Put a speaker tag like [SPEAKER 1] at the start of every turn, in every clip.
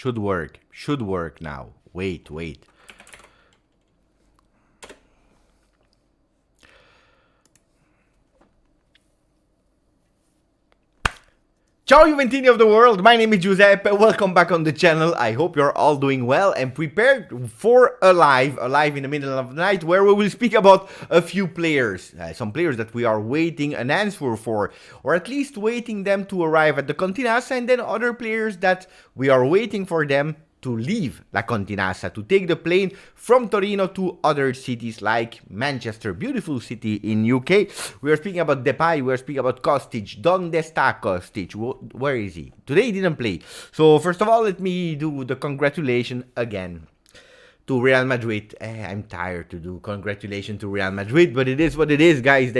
[SPEAKER 1] Should work. Should work now. Wait. Ciao Juventini of the world, my name is Giuseppe, welcome back on the channel. I hope you're all doing well and prepared for a live in the middle of the night, where we will speak about a few players. Some players that we are waiting an answer for, or at least waiting them to arrive at the Continassa, and then other players that we are waiting for them to leave La Continassa, to take the plane from Torino to other cities like Manchester, beautiful city in UK. We are speaking about Depay, we are speaking about Kostic. Donde está Kostic? Where is he? Today he didn't play. So first of all, let me do the congratulation again to Real Madrid. I'm tired to do congratulations to Real Madrid, but it is what it is, guys.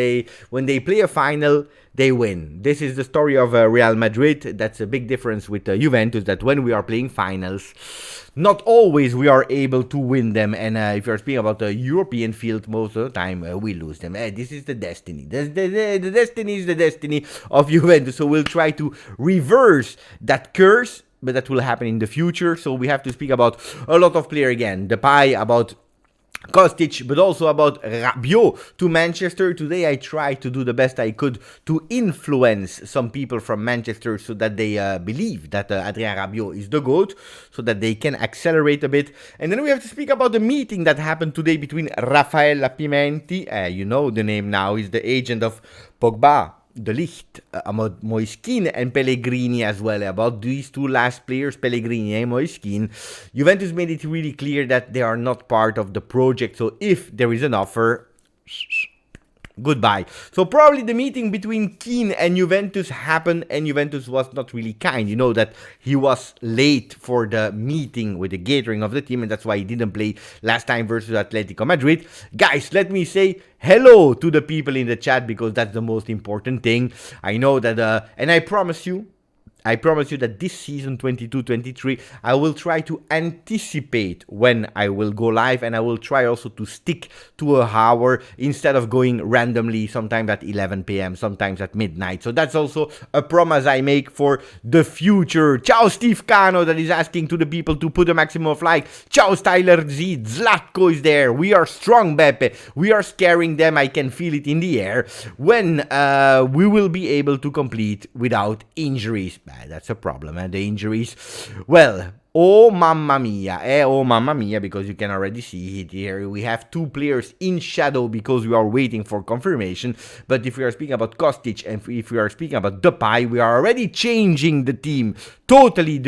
[SPEAKER 1] When they play a final, they win. This is the story of Real Madrid. That's a big difference with Juventus, that when we are playing finals, not always we are able to win them. And if you're speaking about the European field, most of the time we lose them. This is the destiny. The destiny is the destiny of Juventus. So we'll try to reverse that curse, but that will happen in the future. So we have to speak about a lot of players again. Depay, about Kostic, but also about Rabiot to Manchester. Today I tried to do the best I could to influence some people from Manchester so that they believe that Adrien Rabiot is the GOAT, so that they can accelerate a bit. And then we have to speak about the meeting that happened today between Raffaella Pimenti, you know the name now, is the agent of Pogba, De Ligt, Moiskin and Pellegrini as well. About these two last players, Pellegrini and Moiskin, Juventus made it really clear that they are not part of the project. So if there is an offer, goodbye. So probably the meeting between Keane and Juventus happened, and Juventus was not really kind. You know that he was late for the meeting with the gathering of the team, and that's why he didn't play last time versus Atletico Madrid. Guys, let me say hello to the people in the chat, because that's the most important thing. I know that, and I promise you that this season 22-23, I will try to anticipate when I will go live, and I will try also to stick to an hour instead of going randomly, sometimes at 11 p.m., sometimes at midnight. So that's also a promise I make for the future. Ciao Steve Cano, that is asking to the people to put a maximum of like. Ciao Styler Z, Zlatko is there. We are strong, Beppe. We are scaring them. I can feel it in the air. When we will be able to complete without injuries. That's a problem, the injuries. Well, oh mamma mia, because you can already see it here. We have two players in shadow because we are waiting for confirmation. But if we are speaking about Kostic and if we are speaking about Depay, we are already changing the team. Totally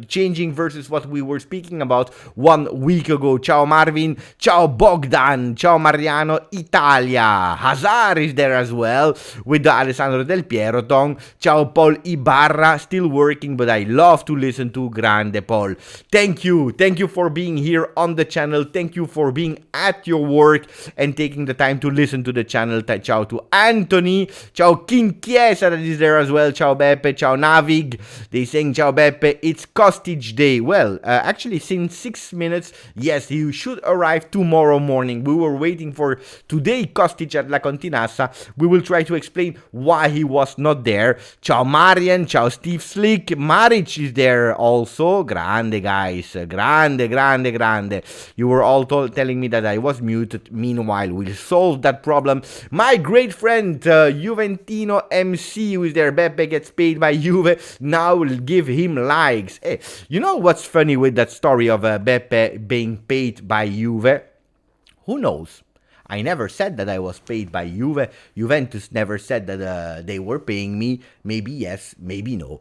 [SPEAKER 1] changing versus what we were speaking about 1 week ago. Ciao Marvin, ciao Bogdan, ciao Mariano, Italia. Hazard is there as well with the Alessandro Del Piero tongue. Ciao Paul Ibarra, still working, but I love to listen to Grande Paul. Thank you for being here on the channel. Thank you for being at your work and taking the time to listen to the channel. Ciao to Anthony, ciao King Chiesa, that is there as well. Ciao Beppe, ciao Navig. They saying ciao Beppe, it's Kostic Day. Well, actually since 6 minutes, yes, he should arrive tomorrow morning. We were waiting for today Kostic at La Continassa. We will try to explain why he was not there. Ciao Marian, ciao Steve Slick. Maric is there also. Grande, guys. Grande. You were all telling me that I was muted. Meanwhile, we'll solve that problem. My great friend, Juventino MC, who is there. Beppe gets paid by Juve. Now we'll give him likes. Hey, you know what's funny with that story of Beppe being paid by Juve? Who knows? I never said that I was paid by Juve. Juventus never said that they were paying me. Maybe yes, maybe no.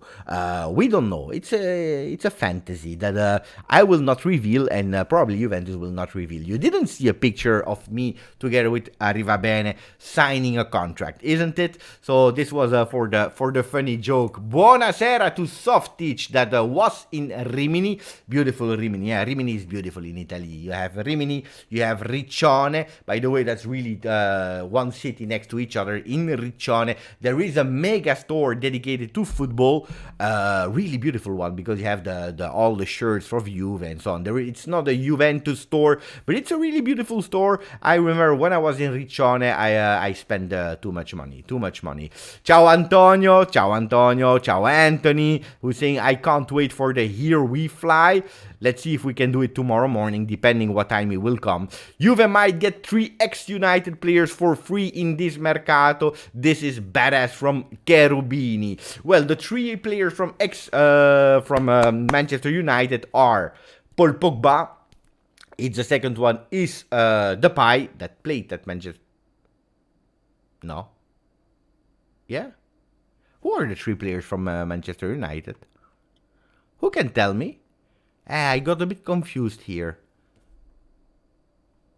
[SPEAKER 1] We don't know. It's a fantasy that I will not reveal, and probably Juventus will not reveal. You didn't see a picture of me together with Arrivabene signing a contract, isn't it? So this was for the funny joke. Buonasera to Softic that was in Rimini. Beautiful Rimini. Yeah, Rimini is beautiful in Italy. You have Rimini, you have Riccione. By the way, way, that's really one city next to each other in Riccione. There is a mega store dedicated to football, really beautiful one, because you have all the shirts for Juve and so on. It's not a Juventus store, but it's a really beautiful store. I remember when I was in Riccione, I spent too much money. Ciao Antonio, ciao Anthony, who's saying, I can't wait for the Here We Fly. Let's see if we can do it tomorrow morning, depending what time it will come. Juve might get 3 ex-United players for free in this Mercato. This is badass from Cherubini. Well, the 3 players from Manchester United are Paul Pogba. The second one is Depay, that played at Manchester. No. Yeah? Who are the 3 players from Manchester United? Who can tell me? I got a bit confused here.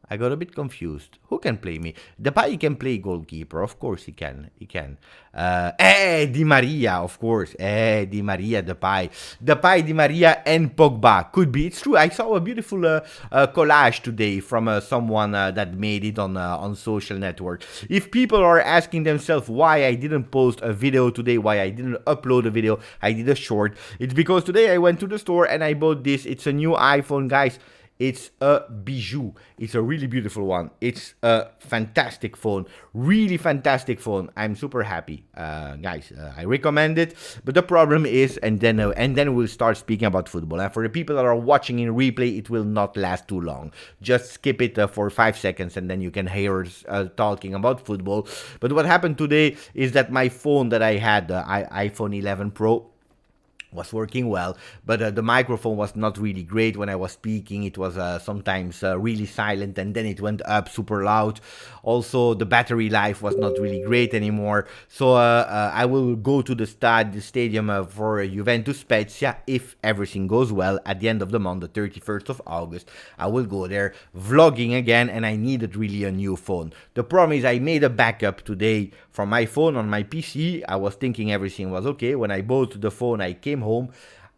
[SPEAKER 1] Who can play me? Depay can play goalkeeper. Of course he can. Di Maria, of course. Di Maria, Depay, Di Maria, and Pogba. Could be. It's true. I saw a beautiful collage today from someone that made it on social network. If people are asking themselves why I didn't post a video today, why I didn't upload a video, I did a short. It's because today I went to the store and I bought this. It's a new iPhone, guys. It's a bijou. It's a really beautiful one. It's a fantastic phone. Really fantastic phone. I'm super happy. Guys, I recommend it. But the problem is, and then we'll start speaking about football. And for the people that are watching in replay, it will not last too long. Just skip it for 5 seconds and then you can hear us talking about football. But what happened today is that my phone that I had, the iPhone 11 Pro, was working well, but the microphone was not really great when I was speaking. It was sometimes really silent, and then it went up super loud. Also, the battery life was not really great anymore. So I will go to the stadium for Juventus Spezia if everything goes well at the end of the month, the 31st of August. I will go there vlogging again, and I needed really a new phone. The problem is I made a backup today from my phone on my PC. I was thinking everything was okay. When I bought the phone, I came home.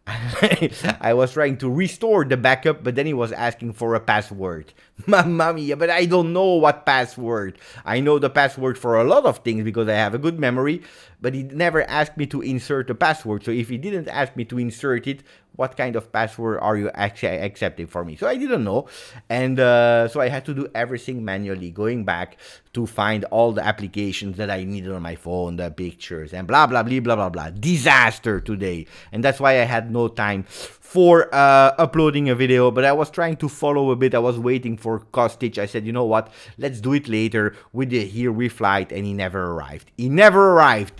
[SPEAKER 1] I was trying to restore the backup, but then he was asking for a password. Mamma mia, but I don't know what password. I know the password for a lot of things because I have a good memory, but he never asked me to insert the password. So if he didn't ask me to insert it, what kind of password are you actually accepting for me? So I didn't know. And so I had to do everything manually, going back to find all the applications that I needed on my phone, the pictures, and blah, blah, blah, blah, blah, blah. Disaster today. And that's why I had no time for uploading a video, but I was trying to follow a bit. I was waiting for KOSTIC. I said, you know what, let's do it later with the Here We Flight, and he never arrived.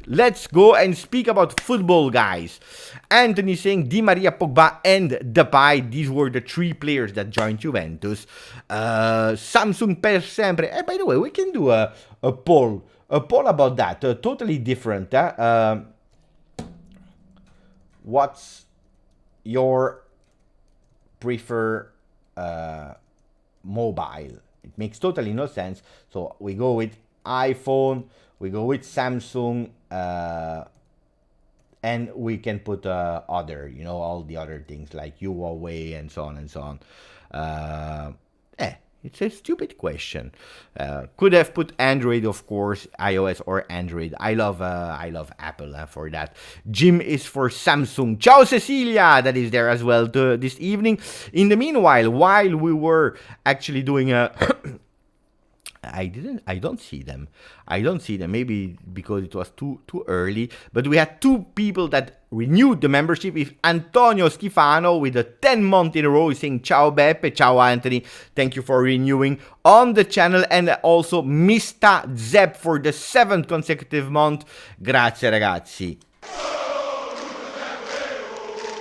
[SPEAKER 1] Let's go and speak about football, guys. Anthony saying Di Maria, Pogba, and Depay. These were the 3 players that joined Juventus. Samsung per sempre. By the way, we can do a poll about that. Totally different. What's your prefer mobile? It makes totally no sense. So we go with iPhone, we go with Samsung, and we can put other, all the other things like Huawei and so on and so on. It's a stupid question. Could have put Android, of course, iOS or Android. I love Apple for that. Jim is for Samsung. Ciao Cecilia, that is there as well this evening. In the meanwhile, while we were actually doing a I don't see them. Maybe because it was too early. But we had 2 people that renewed the membership. If Antonio Schifano with a 10-month in a row is saying ciao Beppe, ciao Anthony. Thank you for renewing on the channel. And also Mista Zep for the 7th consecutive month. Grazie ragazzi.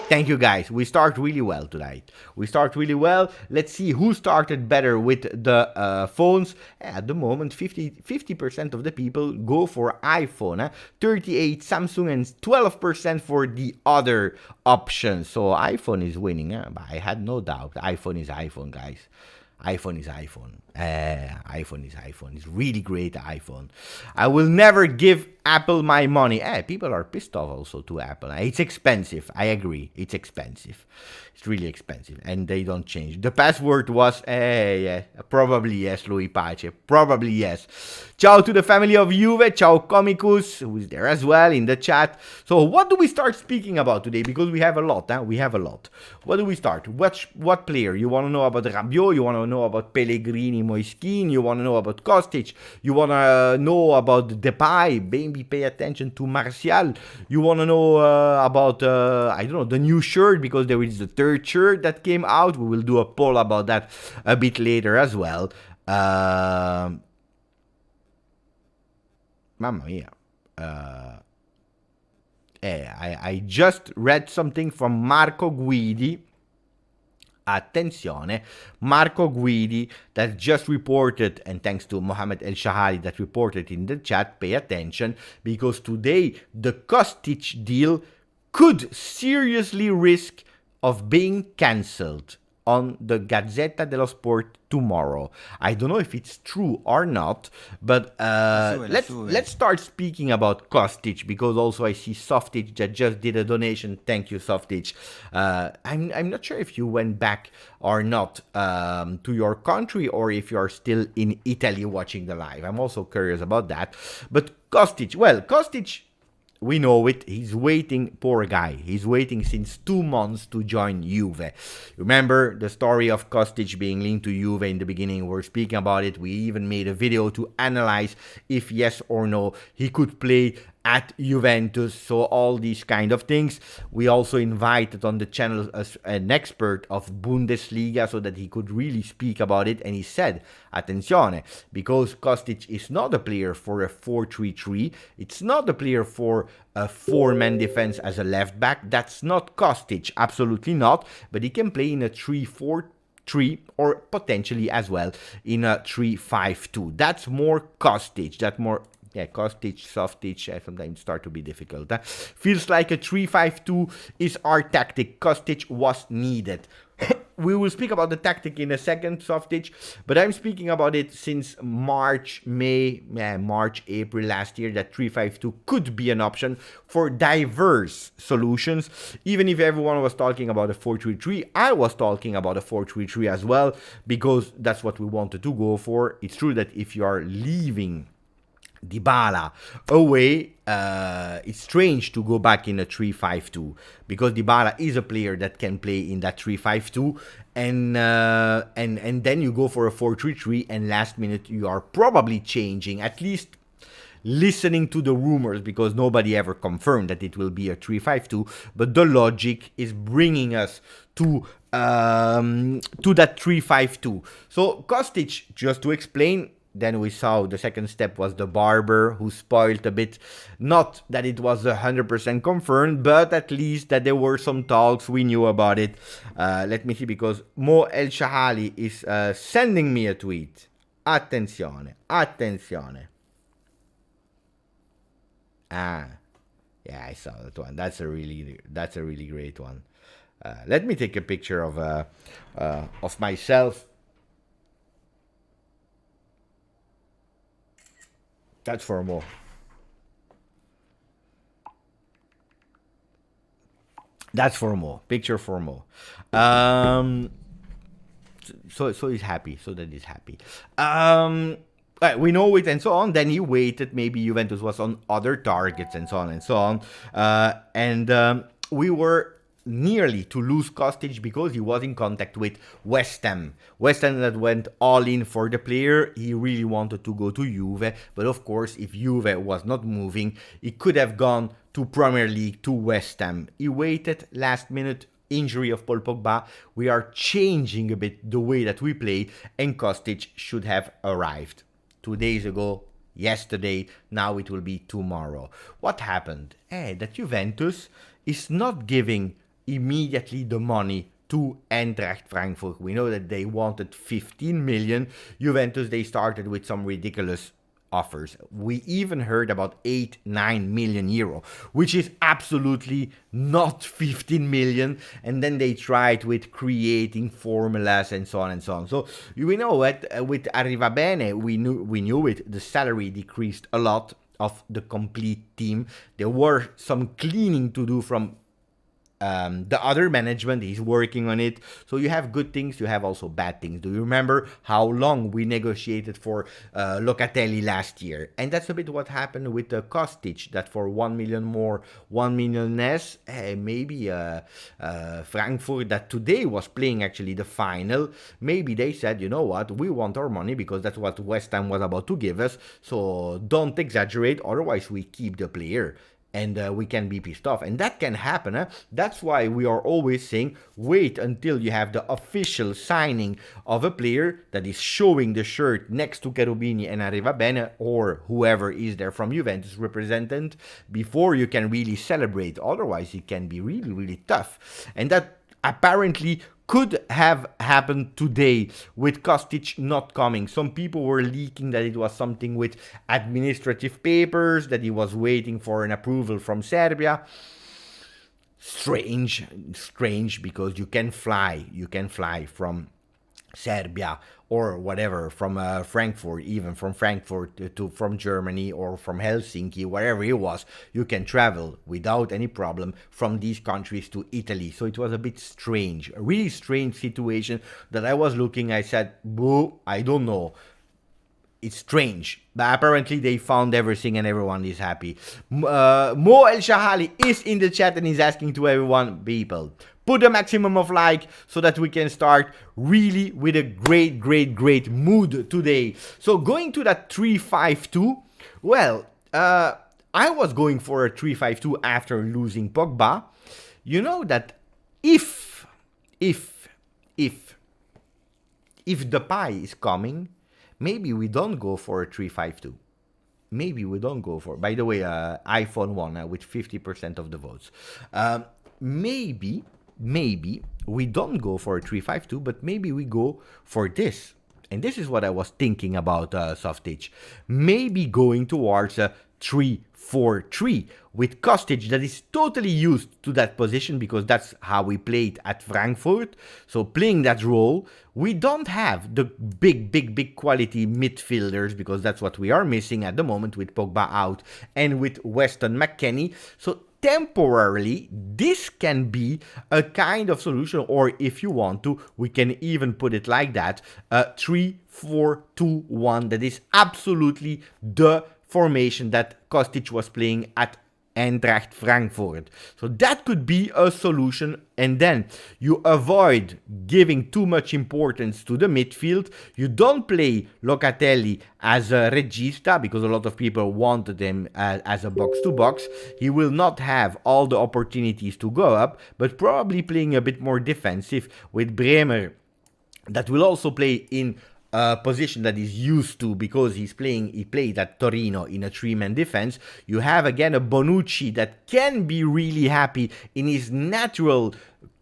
[SPEAKER 1] Thank you, guys. We start really well tonight. Let's see who started better with the phones. At the moment, 50% of the people go for iPhone. 38% Samsung and 12% for the other options. So iPhone is winning. But I had no doubt. iPhone is iPhone, guys. iPhone is iPhone. iPhone is iPhone. It's really great iPhone. I will never give Apple my money. People are pissed off also to Apple. It's expensive. I agree. It's expensive. It's really expensive. And they don't change. The password was, yeah, probably yes, Louis Pace. Probably yes. Ciao to the family of Juve. Ciao Comicus, who is there as well in the chat. So what do we start speaking about today? Because we have a lot. We have a lot. What do we start? What player? You want to know about Rabiot? You want to know about Pellegrini, Moiskin? You want to know about Kostic? You want to know about Depay? Maybe pay attention to Martial. You want to know about, I don't know, the new shirt, because there is the third shirt that came out. We will do a poll about that a bit later as well. Mamma mia. I just read something from Marco Guidi. Attenzione, Marco Guidi that just reported, and thanks to Mohamed El Shahari that reported in the chat, pay attention, because today the Kostic deal could seriously risk of being cancelled on the Gazzetta dello Sport tomorrow. I don't know if it's true or not, but let's start speaking about Kostic, because also I see Softic that just did a donation. Thank you, Softic. I'm not sure if you went back or not to your country, or if you are still in Italy watching the live. I'm also curious about that. But Kostic, well, Kostic, we know it. He's waiting, poor guy. He's waiting since 2 months to join Juve. Remember the story of Kostic being linked to Juve in the beginning? We're speaking about it. We even made a video to analyze if yes or no he could play at Juventus. So all these kind of things. We also invited on the channel an expert of Bundesliga so that he could really speak about it. And he said, attenzione, because Kostic is not a player for a 4-3-3. It's not a player for a 4-man defense as a left back. That's not Kostic, absolutely not. But he can play in a 3-4-3 or potentially as well in a 3-5-2. That's more Kostic. That's more... Yeah, Kostic, Softic, sometimes start to be difficult. Feels like a 3-5-2 is our tactic. Kostic was needed. We will speak about the tactic in a second, Softic, but I'm speaking about it since March, April last year, that 3-5-2 could be an option for diverse solutions. Even if everyone was talking about a 4-3-3, I was talking about a 4-3-3 as well, because that's what we wanted to go for. It's true that if you are leaving Dybala away, it's strange to go back in a 3-5-2, because Dybala is a player that can play in that 3-5-2, and then you go for a 4-3-3, and last minute you are probably changing, at least listening to the rumors, because nobody ever confirmed that it will be a 3-5-2, but the logic is bringing us to that 3-5-2. So Kostic, just to explain, then we saw the second step was the barber, who spoiled a bit. Not that it was 100% confirmed, but at least that there were some talks. We knew about it. Let me see, because Mo El Shahali is sending me a tweet. Attenzione, attenzione. Yeah, I saw that one. That's a really great one. Let me take a picture of myself. That's for more. That's for more. Picture for more. So he's happy. So that he's happy. We know it and so on. Then he waited. Maybe Juventus was on other targets and so on and so on. We were nearly to lose Kostic because he was in contact with West Ham. West Ham that went all in for the player. He really wanted to go to Juve, but of course, if Juve was not moving, he could have gone to Premier League, to West Ham. He waited, last minute, injury of Paul Pogba. We are changing a bit the way that we play, and Kostic should have arrived 2 days ago, yesterday, now it will be tomorrow. What happened? That Juventus is not giving immediately the money to Eintracht Frankfurt. We know that they wanted 15 million. Juventus, they started with some ridiculous offers. We even heard about 8-9 million euro, which is absolutely not 15 million. And then they tried with creating formulas and so on and so on. So we know that with Arriva Bene, we knew it. The salary decreased a lot. of the complete team. There were some cleaning to do from the other management. Is working on it. So you have good things, you have also bad things. Do you remember how long we negotiated for Locatelli last year? And that's a bit what happened with Kostic, that for 1 million more, 1 million less, maybe Frankfurt, that today was playing actually the final, maybe they said, you know what, we want our money because that's what West Ham was about to give us. So don't exaggerate, otherwise we keep the player. And we can be pissed off. And that can happen. That's why we are always saying, wait until you have the official signing of a player that is showing the shirt next to Cherubini and Arriva Bene, or whoever is there from Juventus representant, before you can really celebrate. Otherwise, it can be really, really tough. And that apparently could have happened today with Kostic not coming. Some people were leaking that it was something with administrative papers, that he was waiting for an approval from Serbia. Strange, because you can fly from Serbia or whatever, from Frankfurt, even from Frankfurt to from Germany or from Helsinki, wherever it was, you can travel without any problem from these countries to Italy. So it was a bit strange, a really strange situation that I was looking. I said, boo, I don't know. It's strange, but apparently they found everything and everyone is happy. Mo El Shahali is in the chat and he's asking to everyone, people, put a maximum of like so that we can start really with a great mood today. So going to that 3-5-2, well, I was going for a 3-5-2 after losing Pogba. You know that if Depay is coming, maybe we don't go for a 3-5-2. Maybe we don't go for... By the way, iPhone won with 50% of the votes. Maybe we don't go for a 3-5-2, but maybe we go for this. And this is what I was thinking about, Softage. Maybe going towards a 3-4-3 with Kostic, that is totally used to that position because that's how we played at Frankfurt. So playing that role, we don't have the big quality midfielders because that's what we are missing at the moment with Pogba out and with Weston McKennie. So temporarily, this can be a kind of solution, or if you want to, we can even put it like that, a 3-4-2-1 that is absolutely the formation that Kostic was playing at Eintracht Frankfurt. So that could be a solution, and then you avoid giving too much importance to the midfield. You don't play Locatelli as a regista because a lot of people wanted him as a box-to-box. He will not have all the opportunities to go up, but probably playing a bit more defensive with Bremer, that will also play in position that is used to because he played at Torino in a three-man defense. You have again a Bonucci that can be really happy in his natural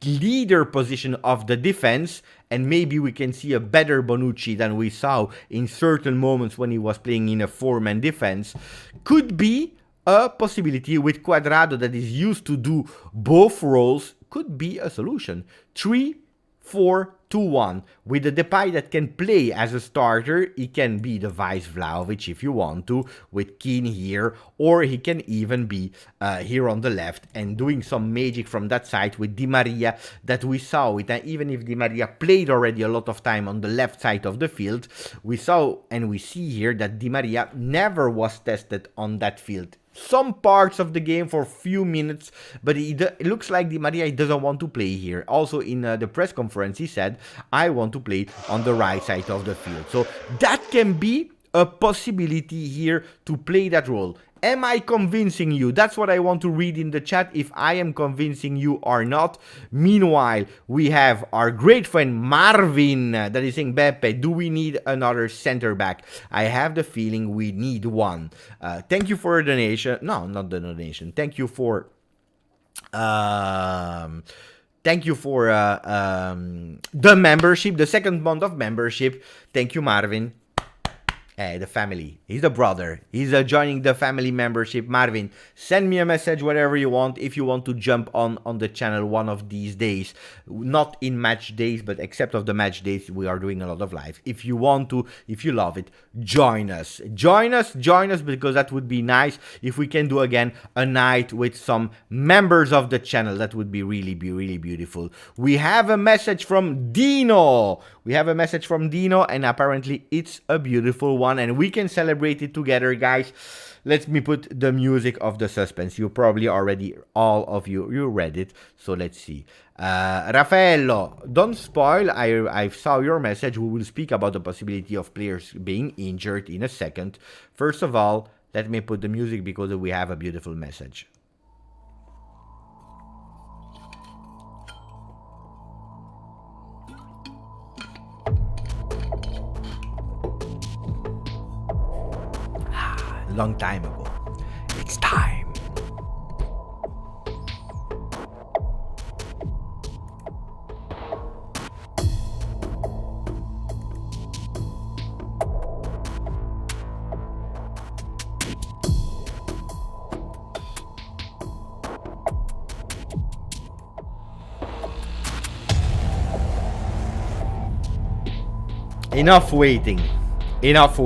[SPEAKER 1] leader position of the defense, and maybe we can see a better Bonucci than we saw in certain moments when he was playing in a four-man defense. Could be a possibility with Cuadrado that is used to do both roles. Could be a solution. 3-4-2-1 with a Depay that can play as a starter. He can be the vice Vlahovic if you want to, with Keane here, or he can even be here on the left and doing some magic from that side with Di Maria that we saw with. Even if Di Maria played already a lot of time on the left side of the field, we saw and we see here that Di Maria never was tested on that field. Some parts of the game for a few minutes, but it looks like Di Maria doesn't want to play here. Also in the press conference he said, I want to play on the right side of the field. So that can be a possibility here to play that role. Am I convincing you? That's what I want to read in the chat, if I am convincing you or not. Meanwhile, we have our great friend Marvin that is saying, Beppe, do we need another center back? I have the feeling we need one. Thank you for a donation. No, not the donation. Thank you for... Thank you for the membership, the second month of membership. Thank you, Marvin. The family. He's a brother. He's joining the family membership. Marvin, send me a message whatever you want if you want to jump on the channel one of these days. Not in match days, but except of the match days, we are doing a lot of live. If you want to, if you love it, join us. Join us, because that would be nice. If we can do again a night with some members of the channel, that would be really beautiful. We have a message from Dino. And apparently it's a beautiful one, and we can celebrate it together, guys. Let me put the music of the suspense. You probably already, all of you read it, so let's see. Raffaello, don't spoil. I saw your message. We will speak about the possibility of players being injured in a second. First of all, let me put the music because we have a beautiful message. Long time ago. It's time. Enough waiting. Enough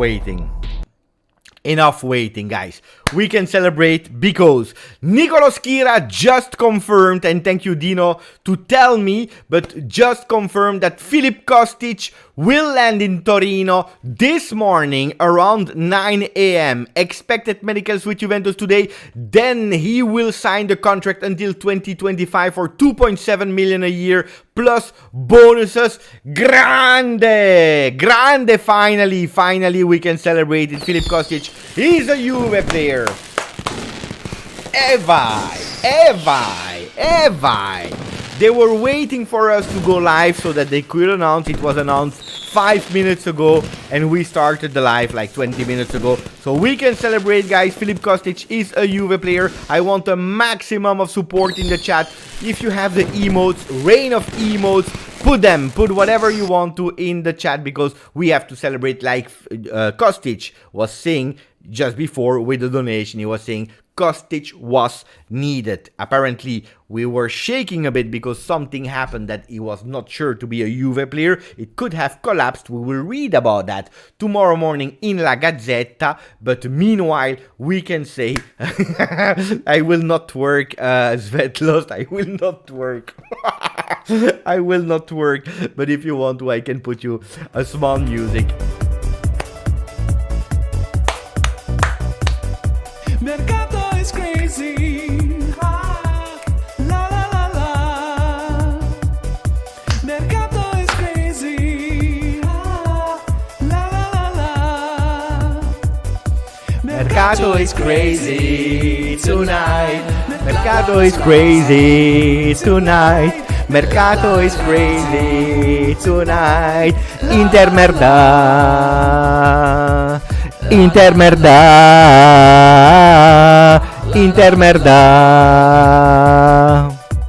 [SPEAKER 1] waiting, guys. We can celebrate because Nicolas Kira just confirmed, and thank you, Dino, to tell me, but just confirmed that Filip Kostic will land in Torino this morning around 9 a.m. Expected medicals with Juventus today. Then he will sign the contract until 2025 for 2.7 million a year plus bonuses. Grande! Finally we can celebrate it. Filip Kostic is a Juve player. Evai. They were waiting for us to go live so that they could announce. It was announced 5 minutes ago, and we started the live like 20 minutes ago. So we can celebrate, guys. Filip Kostic is a Juve player. I want a maximum of support in the chat. If you have the emotes, rain of emotes, put them. Put whatever you want to in the chat, because we have to celebrate, like Kostic was saying just before with the donation. He was saying Kostic was needed. Apparently, we were shaking a bit because something happened that he was not sure to be a Juve player. It could have collapsed. We will read about that tomorrow morning in La Gazzetta. But meanwhile, we can say, I will not work, Svetlost. I will not work. I will not work. But if you want to, I can put you a small music.
[SPEAKER 2] Mercato is crazy. La la la la. Mercato is crazy. La la la la.
[SPEAKER 1] Mercato is crazy tonight. Mercato is crazy tonight. Mercato is crazy tonight. Intermerda.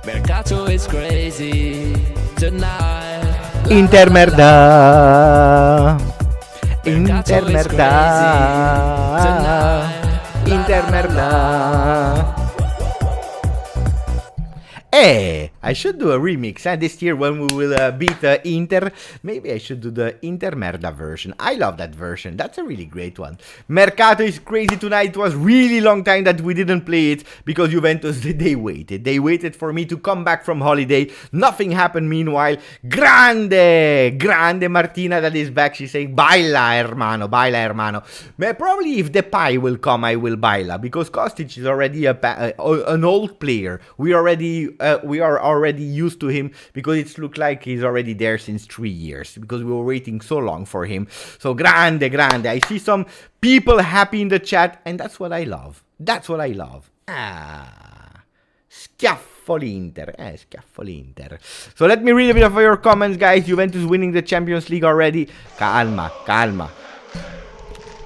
[SPEAKER 2] Mercato is crazy tonight.
[SPEAKER 1] Intermerda. Hey, I should do a remix this year when we will beat Inter. Maybe I should do the Intermerda version. I love that version. That's a really great one. Mercato is crazy tonight. It was really long time that we didn't play it because Juventus, they waited. They waited for me to come back from holiday. Nothing happened meanwhile. Grande Martina that is back. She's saying, baila hermano. Probably if Depay will come, I will baila, because Kostic is already an old player. We are already used to him because it looks like he's already there since 3 years, because we were waiting so long for him. So grande. I see some people happy in the chat, and that's what I love. Schiaffoli Inter. So let me read a bit of your comments, guys. Juventus winning the Champions League already. Calma.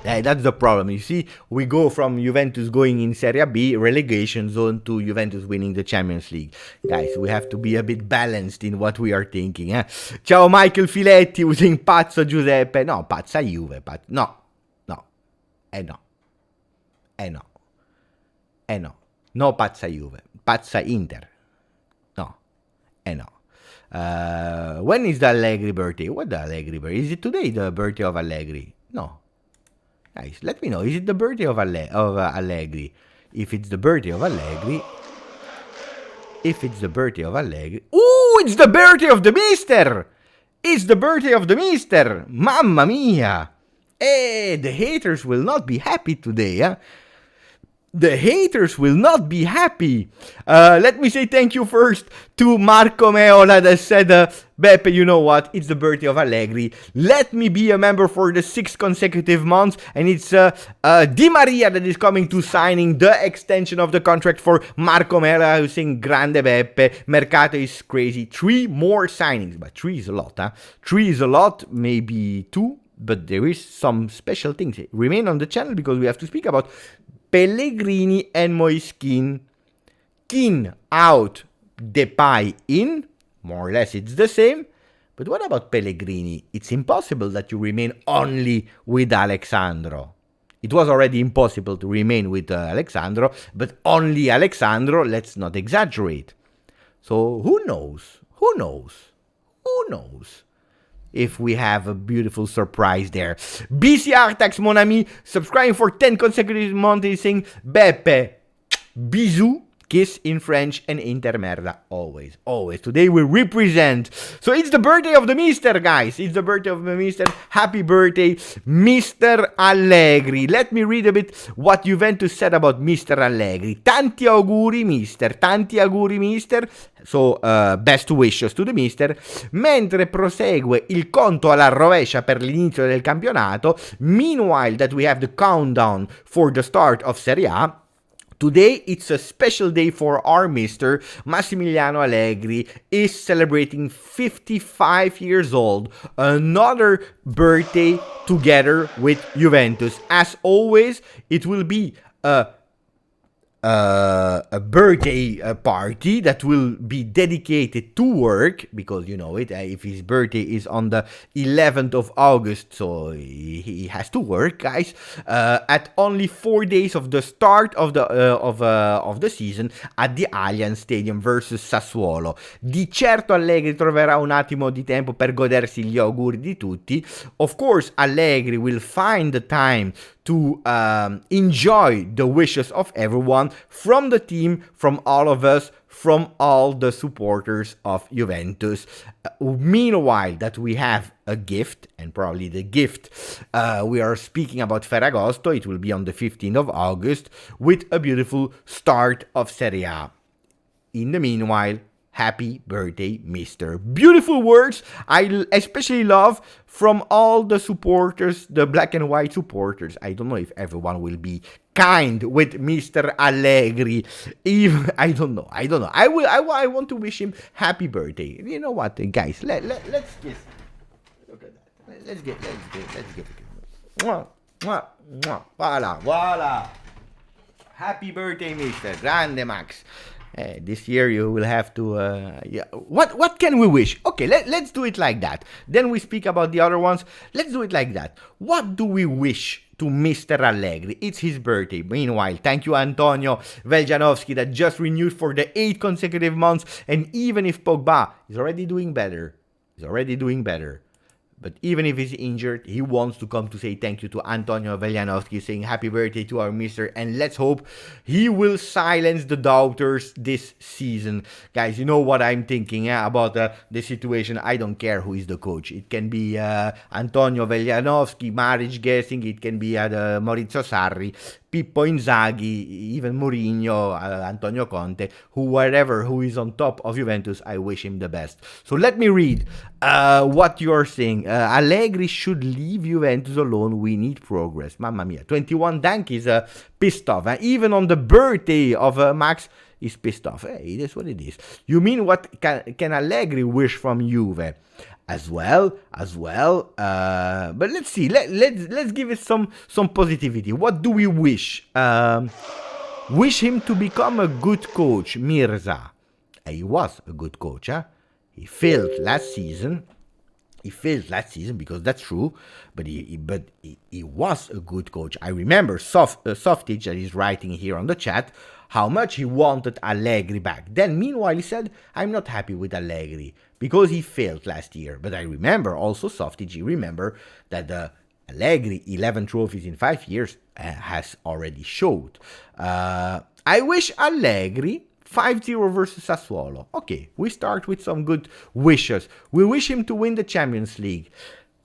[SPEAKER 1] That's the problem. You see, we go from Juventus going in Serie B, relegation zone, to Juventus winning the Champions League. Guys, we have to be a bit balanced in what we are thinking. Ciao Michael Filetti using pazzo Giuseppe. No, pazza Juve. No, no. No. No. No pazza Juve. Pazza Inter. No. No. When is the Allegri birthday? What the Allegri birthday? Is it today the birthday of Allegri? No. Guys, let me know. Is it the birthday of Allegri? If it's the birthday of Allegri... Ooh, it's the birthday of the Mister! It's the birthday of the Mister! Mamma mia! The haters will not be happy today, huh? The haters will not be happy. Let me say thank you first to Marco Meola that said, Beppe, you know what? It's the birthday of Allegri. Let me be a member for the 6th consecutive months. And it's Di Maria that is coming to signing the extension of the contract for Marco Meola, who's saying, Grande Beppe, Mercato is crazy. 3 more signings. But 3 is a lot, huh? 3 is a lot, maybe 2. But there is some special things. Remain on the channel because we have to speak about Pellegrini and Moiskin. Keane out, Depay in. More or less it's the same. But what about Pellegrini? It's impossible that you remain only with Alexandro. It was already impossible to remain with Alexandro, but only Alexandro, let's not exaggerate. So who knows? Who knows? Who knows? If we have a beautiful surprise there. BC Artax, mon ami, subscribing for 10 consecutive months, saying, Beppe, bisous, kiss in French, and intermerda, always, always. Today we represent. So it's the birthday of the Mister, guys. It's the birthday of the Mister. Happy birthday, Mr. Allegri. Let me read a bit what Juventus said about Mr. Allegri. Tanti auguri, Mister. Tanti auguri, Mister. So, best wishes to the Mister. Mentre prosegue il conto alla rovescia per l'inizio del campionato, meanwhile that we have the countdown for the start of Serie A, today it's a special day for our Mr. Massimiliano Allegri is celebrating 55 years old. Another birthday together with Juventus. As always, it will be a birthday party that will be dedicated to work, because you know it, if his birthday is on the 11th of August, so he has to work, guys, at only 4 days of the start of the season at the Allianz Stadium versus Sassuolo. Di certo Allegri troverà un attimo di tempo per godersi gli auguri di tutti. Of course, Allegri will find the time to enjoy the wishes of everyone, from the team, from all of us, from all the supporters of Juventus. Meanwhile, that we have a gift, and probably the gift we are speaking about Ferragosto, it will be on the 15th of August, with a beautiful start of Serie A. In the meanwhile, happy birthday, Mister. Beautiful words I especially love from all the supporters, the black and white supporters. I don't know if everyone will be kind with Mr. Allegri. Even I don't know. I want to wish him happy birthday. You know what, guys? Let's kiss. Look at that. Let's get it. Mwah, mwah, mwah. Voila. Happy birthday, Mister. Grande Max. This year you will have to, what can we wish? Okay, let's do it like that. Then we speak about the other ones. Let's do it like that. What do we wish to Mr. Allegri? It's his birthday. Meanwhile, thank you Antonio Veljanovsky that just renewed for the 8 consecutive months. And even if Pogba is already doing better, but even if he's injured, he wants to come to say thank you to Antonio Veljanovsky, saying happy birthday to our Mister. And let's hope he will silence the doubters this season. Guys, you know what I'm thinking about the situation. I don't care who is the coach. It can be Antonio Veljanovsky, marriage guessing. It can be Maurizio Sarri, Pippo Inzaghi, even Mourinho, Antonio Conte, whoever who is on top of Juventus, I wish him the best. So let me read what you are saying. Allegri should leave Juventus alone. We need progress. Mamma mia. 21 Dank is pissed off. Even on the birthday of Max, he's pissed off. Hey, that's what it is. You mean what can Allegri wish from Juve? As well, but let's see. Let's give it some positivity. What do we wish? Wish him to become a good coach. Mirza, he was a good coach. He failed last season. he failed last season because that's true, but he was a good coach. I remember Softage that is writing here on the chat how much he wanted Allegri back. Then meanwhile he said, I'm not happy with Allegri because he failed last year. But I remember also Softage, remember that the Allegri 11 trophies in 5 years has already showed. I wish Allegri 5-0 versus Sassuolo. Okay, we start with some good wishes. We wish him to win the Champions League.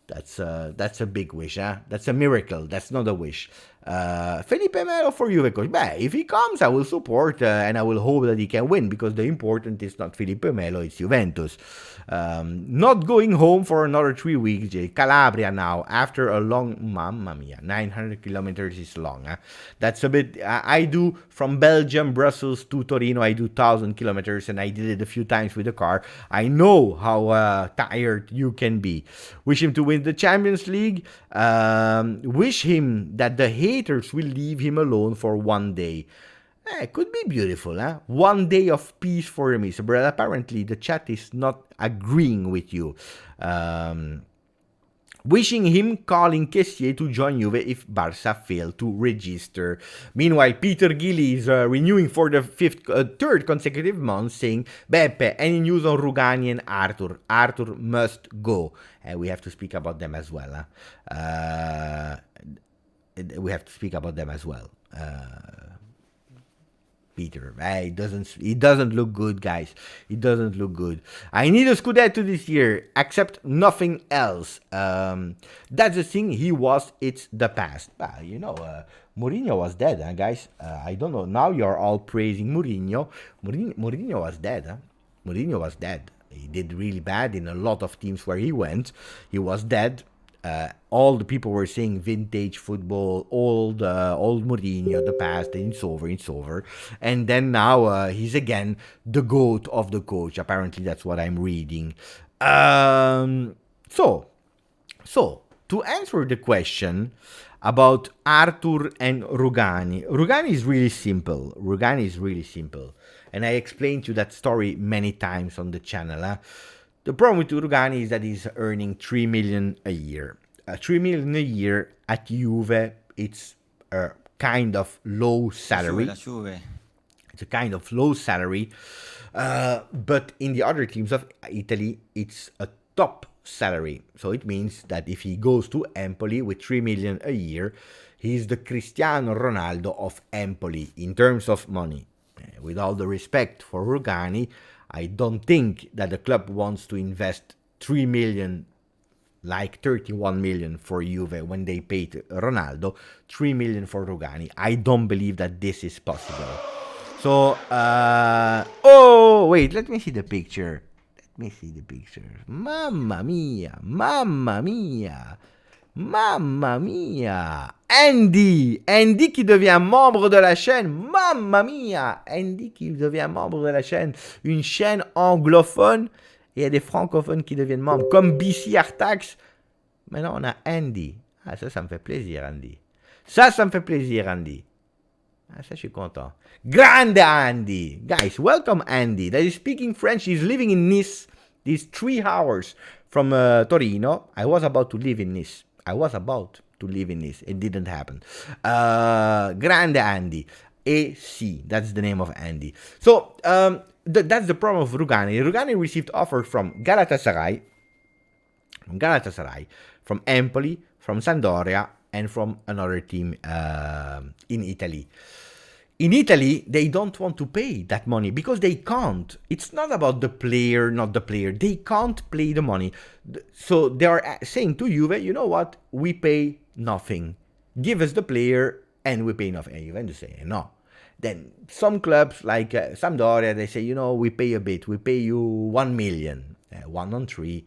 [SPEAKER 1] That's a big wish, huh? That's a miracle. That's not a wish. Felipe Melo for Juve coach. If he comes, I will support and I will hope that he can win because the important is not Felipe Melo, it's Juventus. Not going home for another 3 weeks. Calabria now after a long, mamma mia, 900 kilometers is long. Huh? That's a bit. I do from Belgium, Brussels to Torino. I do 1,000 kilometers and I did it a few times with the car. I know how tired you can be. Wish him to win the Champions League. Wish him that the haters will leave him alone for 1 day. It could be beautiful, huh? 1 day of peace for him. But apparently the chat is not agreeing with you. Wishing him calling Kessié to join Juve if Barca fail to register. Meanwhile, Peter Gilly is renewing for the third consecutive month, saying, Beppe, any news on Rugani and Arthur? Arthur must go. We have to speak about them as well. Peter, he doesn't look good, guys. He doesn't look good. I need a Scudetto this year, except nothing else. That's the thing. It's the past. Mourinho was dead, huh, guys. I don't know. Now you're all praising Mourinho. Mourinho was dead, huh? Mourinho was dead. He did really bad in a lot of teams where he went. He was dead. All the people were saying vintage football, old Mourinho, the past, and it's over. And then now he's again the GOAT of the coach. Apparently that's what I'm reading. So to answer the question about Arthur and Rugani. Rugani is really simple. And I explained to you that story many times on the channel. Huh? The problem with Rugani is that he's earning 3 million a year. 3 million a year at Juve, it's a kind of low salary. It's a kind of low salary. But in the other teams of Italy, it's a top salary. So it means that if he goes to Empoli with 3 million a year, he's the Cristiano Ronaldo of Empoli in terms of money. With all the respect for Rugani, I don't think that the club wants to invest 3 million, like 31 million for Juve when they paid Ronaldo, 3 million for Rugani. I don't believe that this is possible. So, wait, let me see the picture. Mamma mia. Andy qui devient membre de la chaîne. Mamma mia. Andy qui devient membre de la chaîne. Une chaîne anglophone. Et il y a des francophones qui deviennent membres. Comme BC Artax. Maintenant, on a Andy. Ça me fait plaisir, Andy. Ça me fait plaisir, Andy. Ça, je suis content. Grande Andy. Guys, welcome Andy. That is speaking French. He's living in Nice. These 3 hours from Torino. I was about to live in Nice. It didn't happen. Grande Andy. AC. That's the name of Andy. So, that's the problem of Rugani. Rugani received offers from Galatasaray, from Empoli, from Sampdoria, and from another team in Italy. In Italy, they don't want to pay that money because they can't. It's not about the player, not the player. They can't pay the money. So they are saying to Juve, you know what? We pay nothing. Give us the player and we pay nothing. And Juventus say, no. Then some clubs like Sampdoria, they say, we pay a bit. We pay you 1 million. 1 on 3.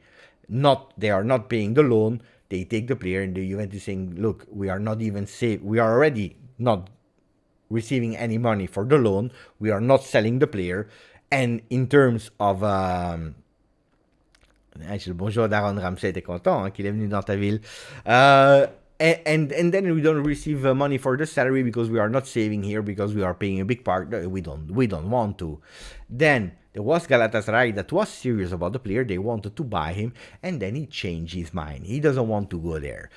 [SPEAKER 1] They are not paying the loan. They take the player and the Juventus saying, look, we are not even safe. We are already not receiving any money for the loan. We are not selling the player. And in terms of... bonjour Daron Ramsey, t'es content qu'il est venu dans ta ville. And then we don't receive money for the salary because we are not saving here because we are paying a big part. We don't want to. Then There was Galatasaray that was serious about the player. They wanted to buy him, and then he changed his mind. He doesn't want to go there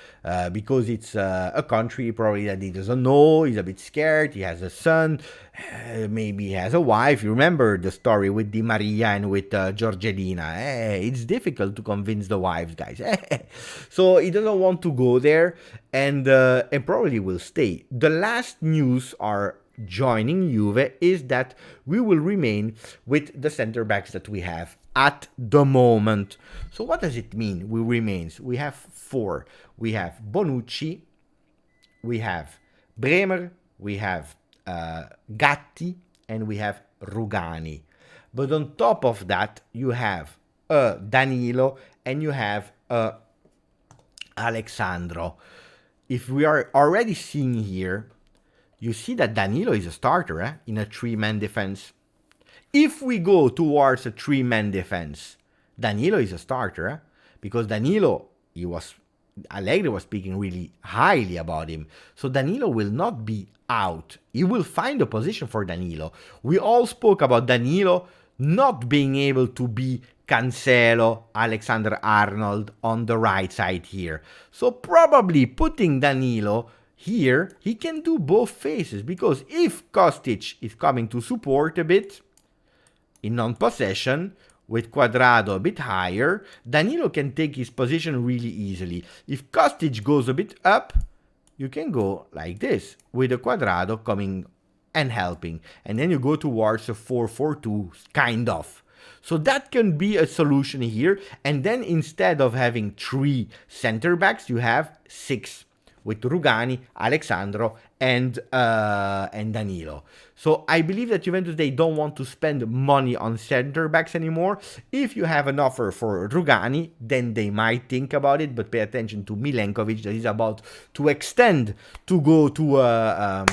[SPEAKER 1] because it's a country probably that he doesn't know. He's a bit scared. He has a son. Maybe he has a wife. You remember the story with Di Maria and with Giorgellina. It's difficult to convince the wives, guys. So he doesn't want to go there, and probably will stay. The last news are joining Juve is that we will remain with the center backs that we have at the moment. So what does it mean? We remains. We have 4. We have Bonucci, we have Bremer, we have Gatti, and we have Rugani. But on top of that, you have Danilo and you have Alexandro. If we are already seeing here, you see that Danilo is a starter in a 3-man defense. If we go towards a 3-man defense, Danilo is a starter because Danilo, Allegri was speaking really highly about him. So Danilo will not be out. He will find a position for Danilo. We all spoke about Danilo not being able to be Cancelo, Alexander-Arnold on the right side here. So probably putting Danilo here, he can do both phases, because if Kostic is coming to support a bit in non-possession, with Cuadrado a bit higher, Danilo can take his position really easily. If Kostic goes a bit up, you can go like this, with a Cuadrado coming and helping. And then you go towards a 4-4-2, kind of. So that can be a solution here. And then instead of having 3 center backs, you have 6. With Rugani, Alexandro, and Danilo. So I believe that Juventus, they don't want to spend money on center backs anymore. If you have an offer for Rugani, then they might think about it, but pay attention to Milenkovic, that is about to extend to go to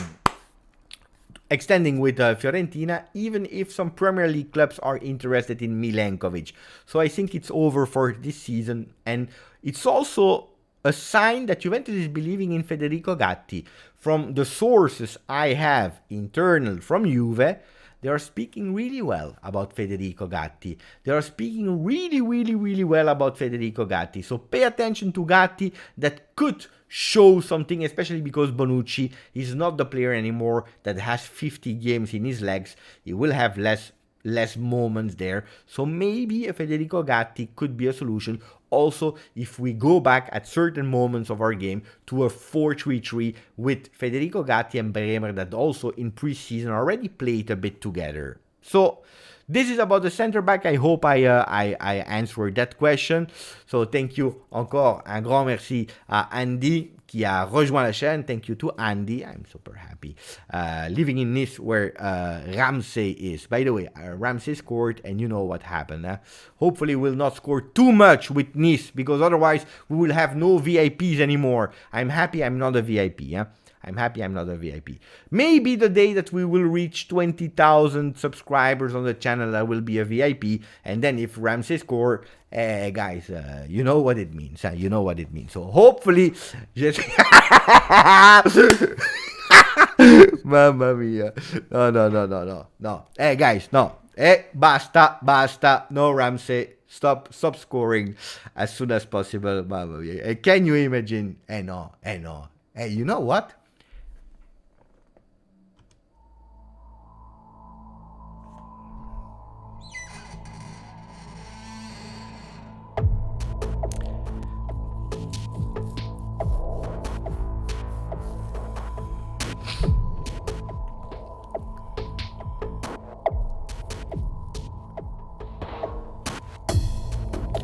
[SPEAKER 1] extending with Fiorentina, even if some Premier League clubs are interested in Milenkovic. So I think it's over for this season, and it's also a sign that Juventus is believing in Federico Gatti. From the sources I have internal from Juve, they are speaking really well about Federico Gatti. They are speaking really well about Federico Gatti. So pay attention to Gatti. That could show something, especially because Bonucci is not the player anymore that has 50 games in his legs. He will have less moments there. So maybe a Federico Gatti could be a solution. Also, if we go back at certain moments of our game to a 4-3-3 with Federico Gatti and Bremer that also in preseason already played a bit together. So this is about the center back. I hope I answered that question. So thank you encore, un grand merci à Andy qui a rejoint la chaîne. Thank you to Andy. I'm super happy. Living in Nice where Ramsey is. By the way, Ramsey scored and you know what happened. Hopefully we'll not score too much with Nice, because otherwise we will have no VIPs anymore. I'm happy I'm not a VIP. I'm happy I'm not a VIP. Maybe the day that we will reach 20,000 subscribers on the channel, I will be a VIP. And then if Ramsey score, guys, you know what it means. You know what it means. So hopefully, just Mamma mia. No. Hey, guys, no. Basta. No, Ramsey. Stop scoring as soon as possible. Mamma mia. Can you imagine? No. Hey, you know what?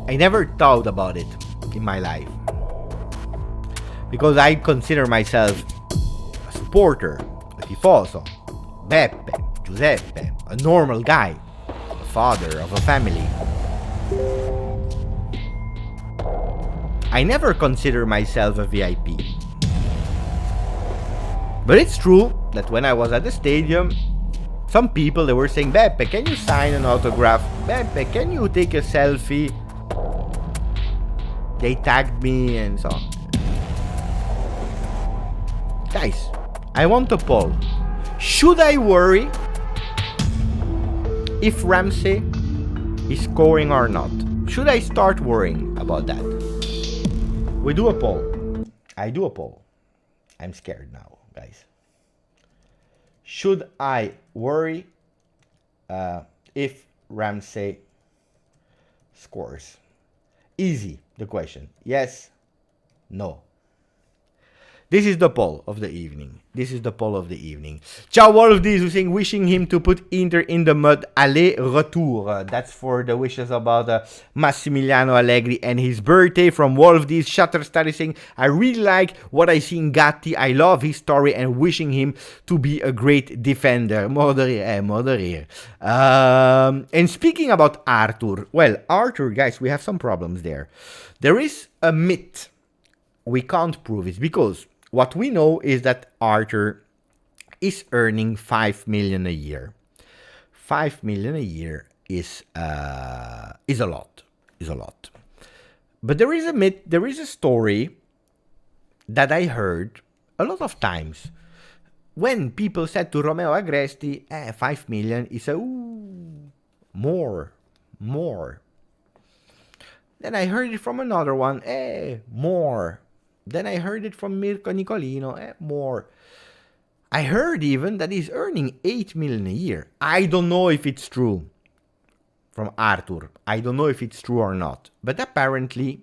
[SPEAKER 1] I never thought about it in my life, because I consider myself a supporter, a tifoso, Beppe, Giuseppe, a normal guy, a father of a family. I never consider myself a VIP. But it's true that when I was at the stadium, some people, they were saying, Beppe, can you sign an autograph? Beppe, can you take a selfie? They tagged me and so on. Guys, I want a poll. Should I worry if Ramsey is scoring or not. Should I start worrying about that? We do a poll. I do a poll. I'm scared now, guys. Should I worry if Ramsey scores? Easy, the question. Yes, no. This is the poll of the evening. This is the poll of the evening. Ciao Wolfdies, wishing him to put Inter in the mud. Aller retour. That's for the wishes about Massimiliano Allegri and his birthday from Wolfdies. Shutterstad is saying, I really like what I see in Gatti. I love his story and wishing him to be a great defender. Moderir. And speaking about Arthur. Well, Arthur, guys, we have some problems there. There is a myth. We can't prove it because what we know is that Arthur is earning 5 million a year. 5 million a year is a lot. But there is a myth, there is a story that I heard a lot of times when people said to Romeo Agresti, 5 million is more. Then I heard it from another one, more. Then I heard it from Mirko Nicolino, more. I heard even that he's earning 8 million a year. I don't know if it's true from Arthur. I don't know if it's true or not. But apparently,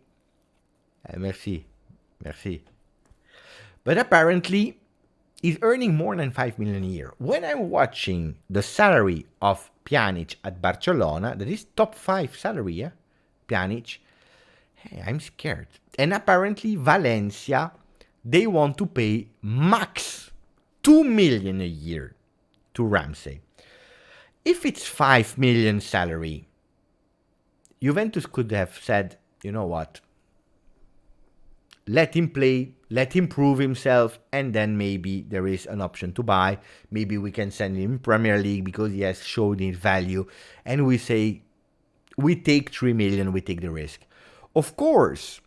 [SPEAKER 1] merci. But apparently, he's earning more than 5 million a year. When I'm watching the salary of Pjanic at Barcelona, that is top 5 salary, Pjanic, I'm scared. And apparently Valencia, they want to pay max 2 million a year to Ramsey. If it's 5 million salary, Juventus could have said, you know what, let him play, let him prove himself, and then maybe there is an option to buy. Maybe we can send him Premier League because he has showed his value. And we say, we take 3 million, we take the risk. Of course,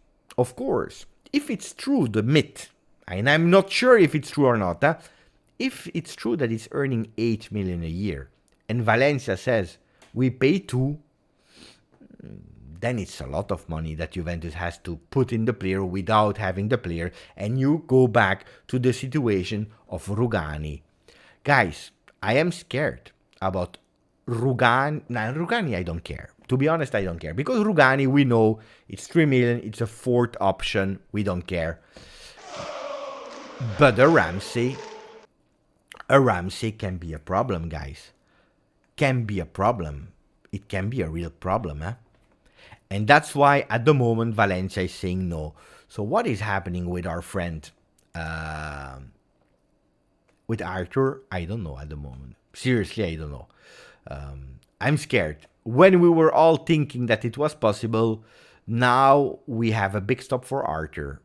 [SPEAKER 1] if it's true, the myth, and I'm not sure if it's true or not, if it's true that he's earning 8 million a year, and Valencia says, we pay 2, then it's a lot of money that Juventus has to put in the player without having the player, and you go back to the situation of Rugani. Guys, I am scared about Rugani. Now, Rugani, I don't care. To be honest, I don't care. Because Rugani, we know it's 3 million. It's a fourth option. We don't care. But a Ramsey can be a problem, guys. Can be a problem. It can be a real problem, And that's why, at the moment, Valencia is saying no. So what is happening with our friend, with Arthur? I don't know at the moment. Seriously, I don't know. I'm scared. When we were all thinking that it was possible, now we have a big stop for Arthur.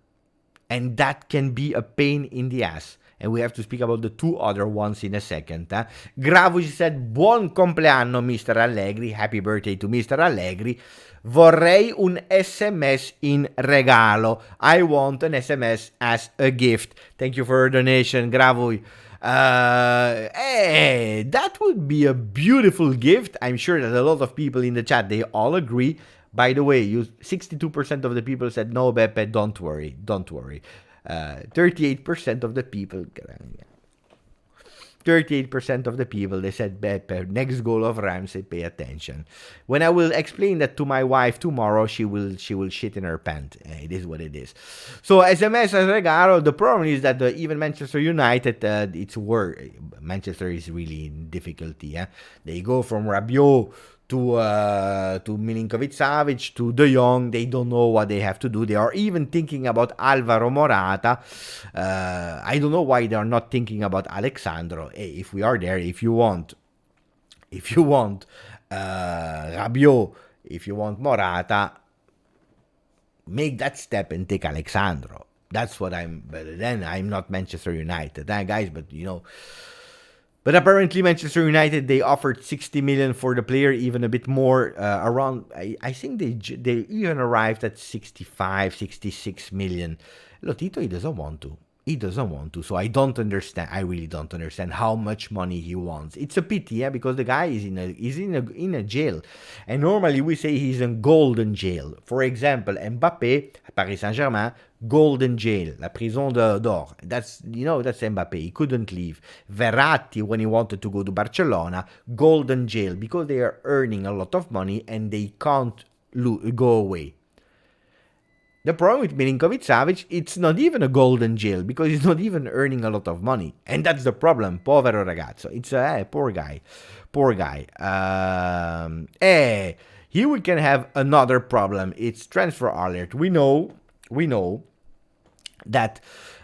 [SPEAKER 1] And that can be a pain in the ass. And we have to speak about the 2 other ones in a second. Gravuci said, buon compleanno, Mr. Allegri. Happy birthday to Mr. Allegri. Vorrei un SMS in regalo. I want an SMS as a gift. Thank you for your donation, Gravuci. That would be a beautiful gift. I'm sure that a lot of people in the chat, they all agree. By the way, 62% of the people said, no, Beppe, don't worry. 38% of the people, they said, Beppe, next goal of Ramsey, pay attention. When I will explain that to my wife tomorrow, she will shit in her pants. It is what it is. So SMS as regalo, the problem is that even Manchester United, it's worse. Manchester is really in difficulty. They go from Rabiot to Milinkovic-Savic, to De Jong. They don't know what they have to do. They are even thinking about Alvaro Morata. I don't know why they are not thinking about Alexandro. Hey, if we are there, if you want Rabiot, if you want Morata, make that step and take Alexandro. That's what but then I'm not Manchester United, guys, but you know. But apparently Manchester United, they offered 60 million for the player, even a bit more, around, I think they even arrived at 65, 66 million. Lotito, he doesn't want to. He doesn't want to, so I don't understand. I really don't understand how much money he wants. It's a pity, yeah, because the guy is in a jail, and normally we say he's in golden jail. For example, Mbappé, Paris Saint-Germain, golden jail, la prison d'or. That's Mbappé. He couldn't leave. Verratti, when he wanted to go to Barcelona, golden jail because they are earning a lot of money and they can't go away. The problem with Milinkovic-Savic, it's not even a golden jail because he's not even earning a lot of money. And that's the problem. Povero ragazzo. It's a poor guy. Poor guy. Here we can have another problem. It's transfer alert. We know that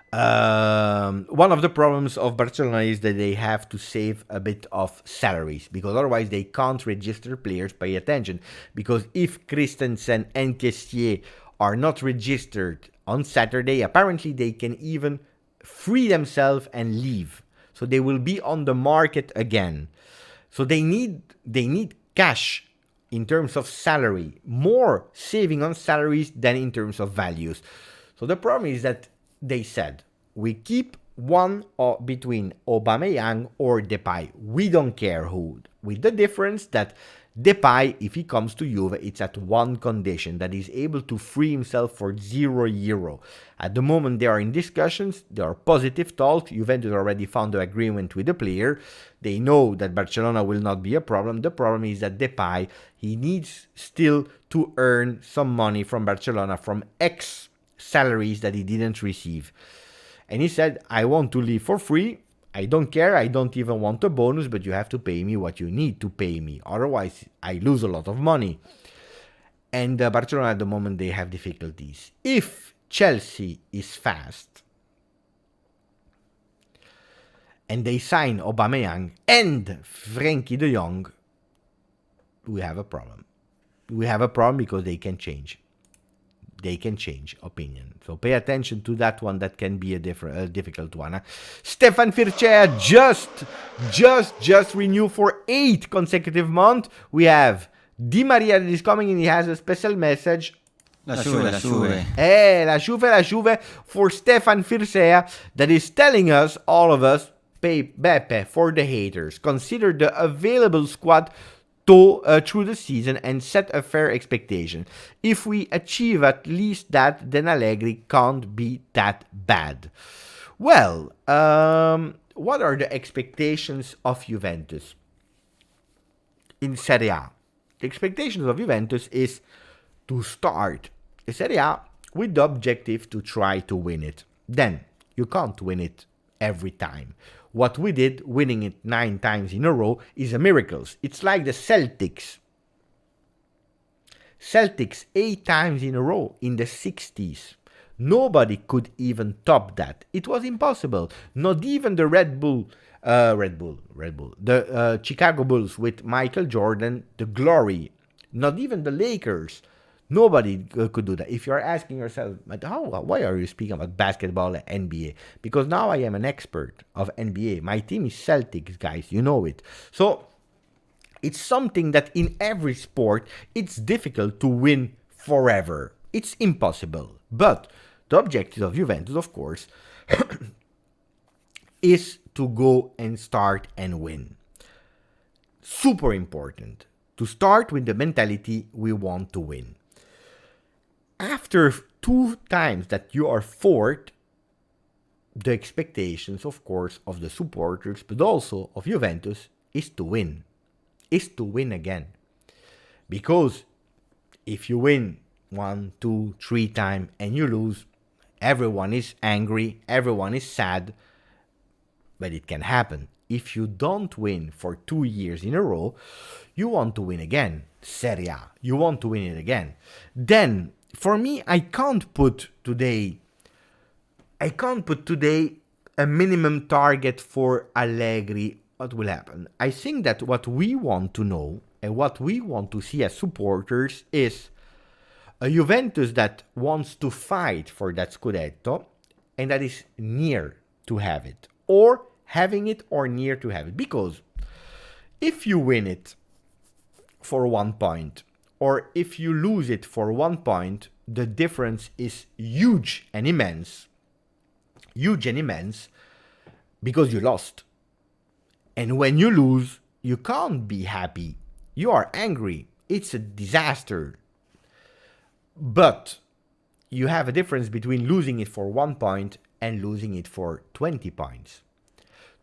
[SPEAKER 1] one of the problems of Barcelona is that they have to save a bit of salaries because otherwise they can't register players. Pay attention, because if Christensen and Kessié are not registered on Saturday, apparently they can even free themselves and leave. So they will be on the market again. So they need cash in terms of salary, more saving on salaries than in terms of values. So the problem is that they said, we keep one between Aubameyang or Depay. We don't care who. With the difference that Depay, if he comes to Juve, it's at one condition, that he's able to free himself for €0. At the moment, they are in discussions. There are positive talks. Juventus already found an agreement with the player. They know that Barcelona will not be a problem. The problem is that Depay, he needs still to earn some money from Barcelona from X salaries that he didn't receive. And he said, I want to leave for free. I don't care, I don't even want a bonus, but you have to pay me what you need to pay me. Otherwise, I lose a lot of money. And Barcelona at the moment, they have difficulties. If Chelsea is fast and they sign Aubameyang and Frenkie de Jong, we have a problem. We have a problem because they can change. They can change opinion. So pay attention to that one. That can be a difficult one. Stefan Fircea just renewed for 8 consecutive months. We have Di Maria that is coming and he has a special message.
[SPEAKER 3] La Juve.
[SPEAKER 1] La Juve for Stefan Fircea that is telling us, all of us, pay Beppe for the haters. Consider the available squad through the season and set a fair expectation. If we achieve at least that, then Allegri can't be that bad. Well, what are the expectations of Juventus in Serie A? The expectations of Juventus is to start the Serie A with the objective to try to win it. Then, you can't win it every time. What we did, winning it 9 times in a row, is a miracle. It's like the Celtics. Celtics 8 times in a row in the 60s. Nobody could even top that. It was impossible. Not even the the Chicago Bulls with Michael Jordan, the glory. Not even the Lakers. Nobody could do that. If you're asking yourself, why are you speaking about basketball and NBA? Because now I am an expert of NBA. My team is Celtics, guys. You know it. So it's something that in every sport, it's difficult to win forever. It's impossible. But the objective of Juventus, of course, is to go and start and win. Super important. To start with the mentality, we want to win. After 2 times that you are fourth, the expectations, of course, of the supporters, but also of Juventus, is to win. Is to win again. Because if you win 1, 2, 3 times and you lose, everyone is angry, everyone is sad, but it can happen. If you don't win for 2 years in a row, you want to win again. Serie A. You want to win it again. Then, for me, I can't put today a minimum target for Allegri. What will happen? I think that what we want to know and what we want to see as supporters is a Juventus that wants to fight for that Scudetto and that is near to have it, or having it or near to have it. Because if you win it for 1 point, or if you lose it for 1 point, the difference is huge and immense. huge and immense because you lost. And when you lose, you can't be happy. You are angry. It's a disaster. But you have a difference between losing it for 1 point and losing it for 20 points.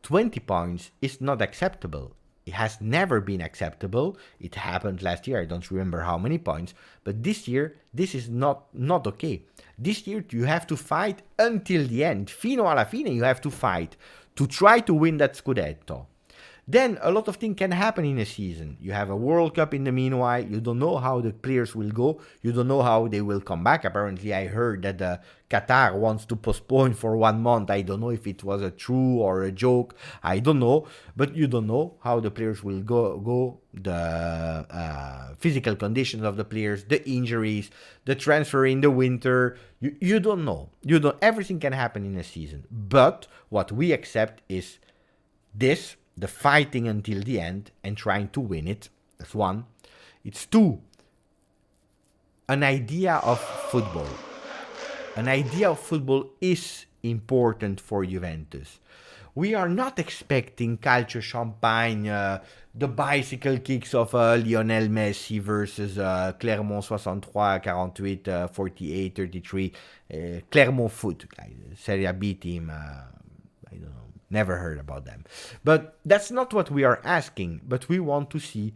[SPEAKER 1] 20 points is not acceptable. It has never been acceptable. It happened last year. I don't remember how many points. But this year, this is not okay. This year, you have to fight until the end. Fino alla fine, you have to fight to try to win that Scudetto. Then a lot of things can happen in a season. You have a World Cup in the meanwhile. You don't know how the players will go. You don't know how they will come back. Apparently, I heard that Qatar wants to postpone for 1 month. I don't know if it was a true or a joke. I don't know. But you don't know how the players will go the physical conditions of the players, the injuries, the transfer in the winter. You don't know. Everything can happen in a season. But what we accept is this. The fighting until the end and trying to win it. That's one. It's two. An idea of football. An idea of football is important for Juventus. We are not expecting calcio champagne, the bicycle kicks of Lionel Messi versus Clermont 63, 48, 48, 33. Clermont foot, Serie B team. I don't know. Never heard about them. But that's not what we are asking. But we want to see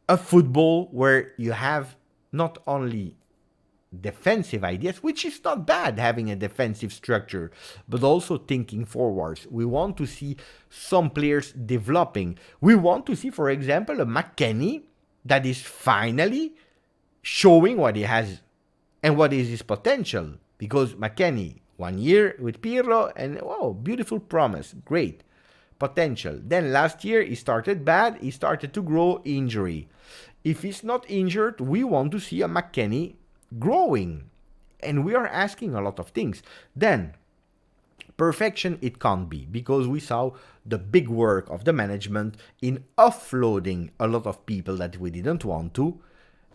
[SPEAKER 1] a football where you have not only defensive ideas, which is not bad having a defensive structure, but also thinking forwards. We want to see some players developing. We want to see, for example, a McKennie that is finally showing what he has and what is his potential. Because McKennie, 1 year with Pirlo, and beautiful promise, great potential. Then last year he started bad, he started to grow, injury. If he's not injured, we want to see a McKennie growing. And we are asking a lot of things. Then, perfection it can't be, because we saw the big work of the management in offloading a lot of people that we didn't want to,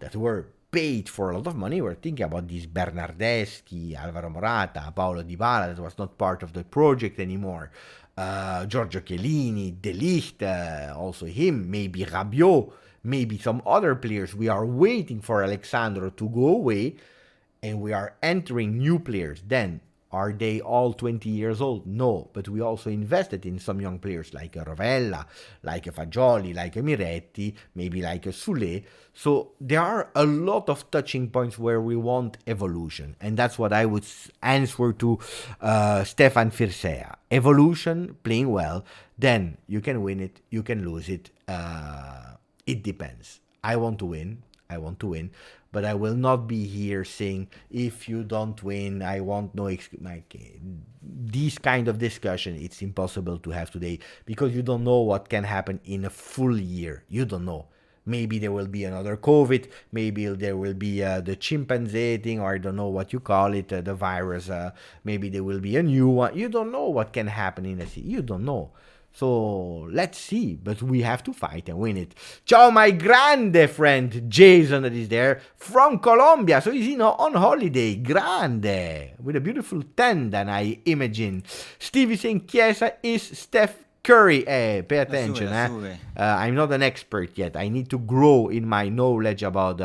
[SPEAKER 1] that were paid for a lot of money. We're thinking about these Bernardeschi, Alvaro Morata, Paolo Dybala, that was not part of the project anymore. Giorgio Chiellini, De Ligt, also him, maybe Rabiot, maybe some other players. We are waiting for Alexandro to go away, and we are entering new players. Then, are they all 20 years old? No, but we also invested in some young players like a Rovella, like a Fagioli, like a Miretti, maybe like a Soulé. So there are a lot of touching points where we want evolution. And that's what I would answer to Stefan Firsea. Evolution, playing well, then you can win it, you can lose it. It depends. I want to win. But I will not be here saying, if you don't win, I want no excuse. This kind of discussion, it's impossible to have today, because you don't know what can happen in a full year. You don't know. Maybe there will be another COVID. Maybe there will be the chimpanzee thing, or I don't know what you call it, the virus. Maybe there will be a new one. You don't know what can happen in a city. You don't know. So let's see, but we have to fight and win it. Ciao, my grande friend Jason, that is there from Colombia. So he's on holiday, grande, with a beautiful tendon, I imagine. Stevie saying Chiesa is Steph Curry. Pay attention. I'm not an expert yet. I need to grow in my knowledge about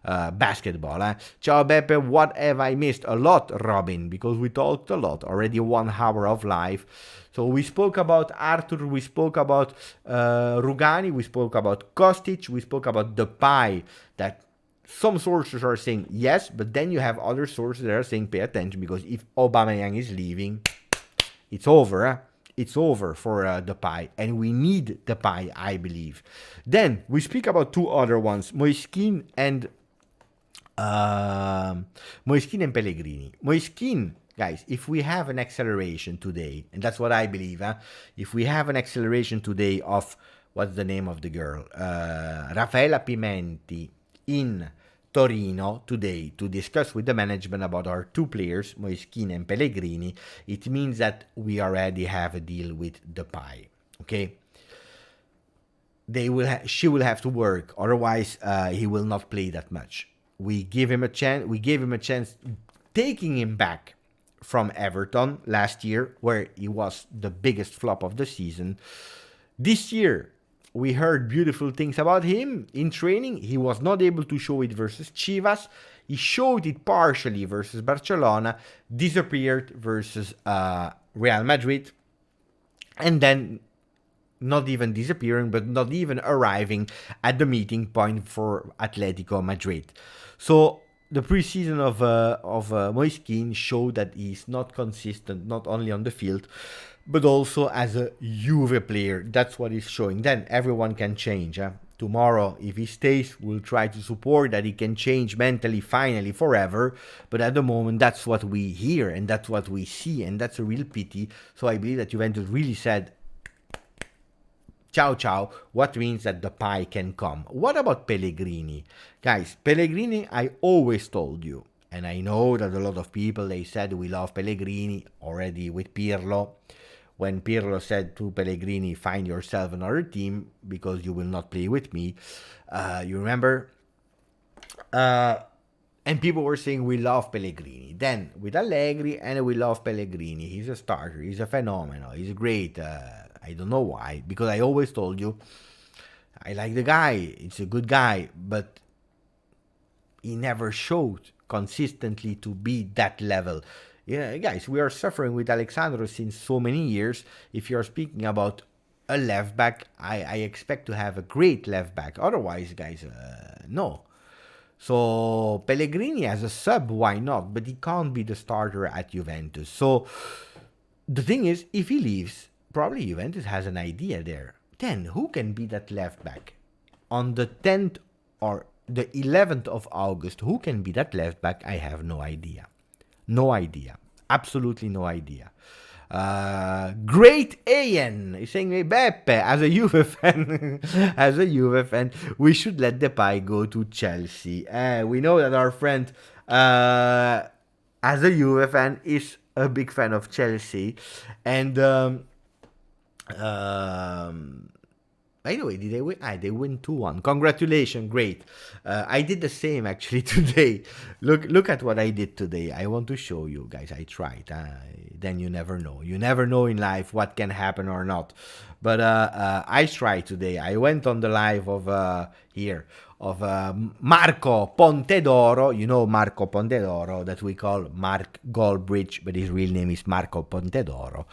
[SPEAKER 1] basketball. Ciao, Beppe. What have I missed? A lot, Robin, because we talked a lot. Already 1 hour of live. So we spoke about Arthur, we spoke about Rugani, we spoke about Kostic, we spoke about Depay, that some sources are saying yes, but then you have other sources that are saying pay attention, because if Aubameyang is leaving, it's over. It's over for Depay, and we need Depay, I believe. Then we speak about 2 other ones, Moiskin and Pellegrini. Moiskin, guys, if we have an acceleration today, and that's what I believe, if we have an acceleration today of, what's the name of the girl? Raffaella Pimenti in Torino today to discuss with the management about our 2 players, Moiskin and Pellegrini, it means that we already have a deal with Depay, okay? She will have to work, otherwise he will not play that much. We give him a chance. We gave him a chance, taking him back from Everton last year, where he was the biggest flop of the season. This year, we heard beautiful things about him in training. He was not able to show it versus Chivas. He showed it partially versus Barcelona, disappeared versus Real Madrid, and then not even disappearing, but not even arriving at the meeting point for Atletico Madrid. So the preseason of Moise Kean showed that he's not consistent, not only on the field, but also as a Juve player. That's what he's showing. Then everyone can change. Tomorrow, if he stays, we'll try to support that he can change mentally, finally, forever. But at the moment, that's what we hear, and that's what we see, and that's a real pity. So I believe that Juventus really said, ciao ciao, what means that the pie can come. What about Pellegrini? Guys, Pellegrini, I always told you, and I know that a lot of people, they said we love Pellegrini already with Pirlo. When Pirlo said to Pellegrini, find yourself another team because you will not play with me. You remember? And people were saying we love Pellegrini. Then with Allegri, and we love Pellegrini. He's a starter. He's a phenomenal. He's great. I don't know why. Because I always told you, I like the guy. It's a good guy. But he never showed consistently to be that level. Yeah, guys, we are suffering with Alexandro since so many years. If you're speaking about a left back, I expect to have a great left back. Otherwise, guys, no. So Pellegrini as a sub, why not? But he can't be the starter at Juventus. So the thing is, if he leaves, probably Juventus has an idea there. Then who can be that left back? On the 10th or the 11th of August, who can be that left back? I have no idea. No idea. Absolutely no idea. Great Ian is saying, hey, Beppe, as a Juve fan, we should let Depay go to Chelsea. We know that our friend, as a Juve fan, is a big fan of Chelsea. And by the way, did they win? They win 2-1. Congratulations, great. I did the same actually today. Look at what I did today. I want to show you guys. I tried. Then you never know. You never know in life what can happen or not. But I tried today. I went on the live of Marco Pontedoro. You know Marco Pontedoro that we call Mark Goldbridge, but his real name is Marco Pontedoro,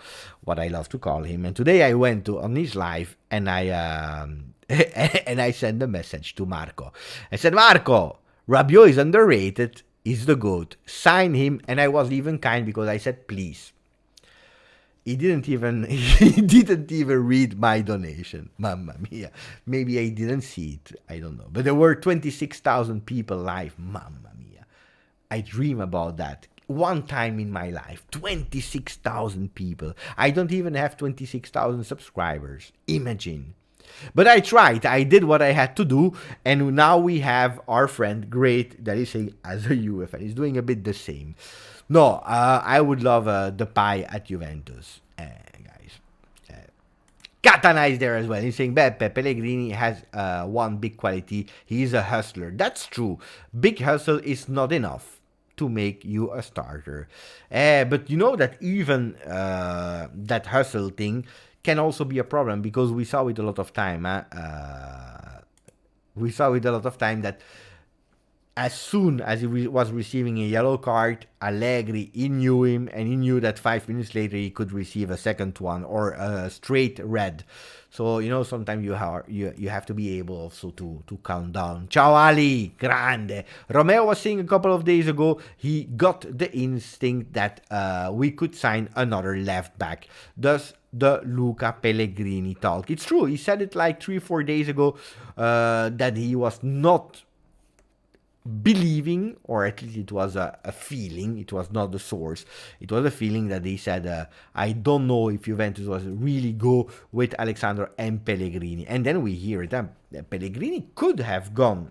[SPEAKER 1] what I love to call him. And today I went on his live and I sent a message to Marco. I said, Marco, Rabiot is underrated. He's the GOAT. Sign him. And I was even kind because I said, please. He didn't even read my donation. Mamma mia. Maybe I didn't see it. I don't know. But there were 26,000 people live. Mamma mia. I dream about that. One time in my life. 26,000 people. I don't even have 26,000 subscribers. Imagine. But I tried. I did what I had to do. And now we have our friend, great, that is saying, as a Juve fan, he's doing a bit the same. No, I would love Depay at Juventus, guys. Katana is there as well. He's saying, Beppe, Pellegrini has one big quality. He is a hustler. That's true. Big hustle is not enough to make you a starter. But you know that even that hustle thing can also be a problem because we saw it a lot of time. We saw it a lot of time that as soon as he was receiving a yellow card, Allegri, he knew him, and he knew that 5 minutes later he could receive a second one or a straight red. So, you know, sometimes you have to be able also to count down. Ciao Ali, grande. Romeo was saying a couple of days ago, he got the instinct that we could sign another left back. Thus, the Luca Pellegrini talk. It's true, he said it like 3-4 days ago that he was not believing, or at least it was a feeling, it was not the source, it was a feeling that he said, I don't know if Juventus was really go with Alexandro and Pellegrini. And then we hear that Pellegrini could have gone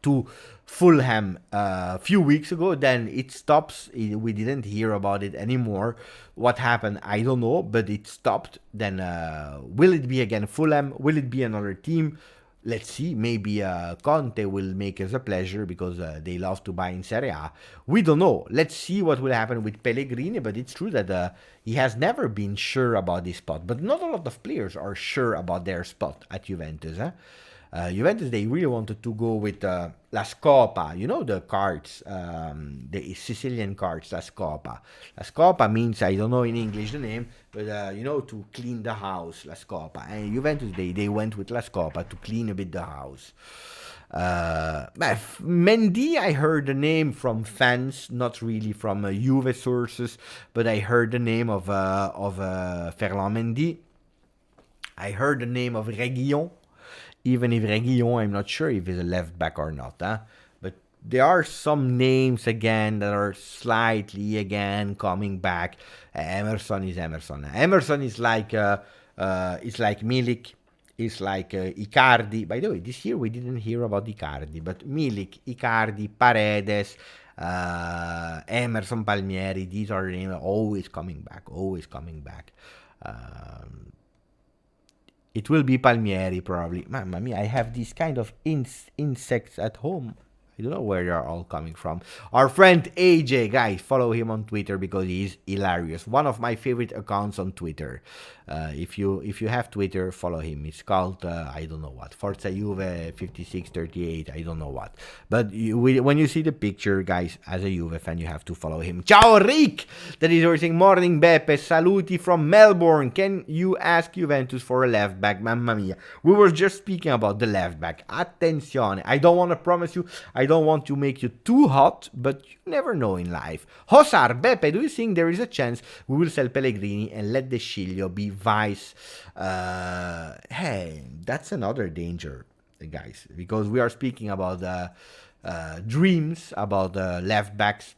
[SPEAKER 1] to Fulham a few weeks ago, then it stops. We didn't hear about it anymore. What happened, I don't know, but it stopped. Then will it be again Fulham? Will it be another team? let's see, maybe Conte will make us a pleasure because they love to buy in Serie A. We don't know. Let's see what will happen with Pellegrini, but it's true that he has never been sure about his spot. But not a lot of players are sure about their spot at Juventus. Juventus, they really wanted to go with La Scopa, you know, the cards, the Sicilian cards, La Scopa. La Scopa means, I don't know in English the name, but, you know, to clean the house, La Scopa. And Juventus, they went with La Scopa to clean a bit the house. Mendy, I heard the name from fans, not really from Juve sources, but I heard the name of Ferland Mendy. I heard the name of Reguilon. Even if Reguilon, I'm not sure if he's a left back or not. But there are some names again that are slightly again coming back. Emerson is Emerson. Emerson is like Milik. It's like Icardi. By the way, this year we didn't hear about Icardi, but Milik, Icardi, Paredes, Emerson, Palmieri. These are names always coming back. Always coming back. It will be Palmieri, probably. Mamma mia, I have these kind of insects at home. I don't know where they're all coming from. Our friend AJ, guys, follow him on Twitter because he's hilarious. One of my favorite accounts on Twitter. If you have Twitter, follow him. It's called, I don't know what, Forza Juve 5638, I don't know what. But when you see the picture, guys, as a Juve fan, you have to follow him. Ciao Rick! That is saying, morning Beppe, saluti from Melbourne. Can you ask Juventus for a left back? Mamma mia. We were just speaking about the left back. Attenzione. I don't want to promise you, I don't want to make you too hot, but you never know in life. Hosar, Beppe, do you think there is a chance we will sell Pellegrini and let De Sciglio be vice? Hey, that's another danger, guys, because we are speaking about dreams, about left backs,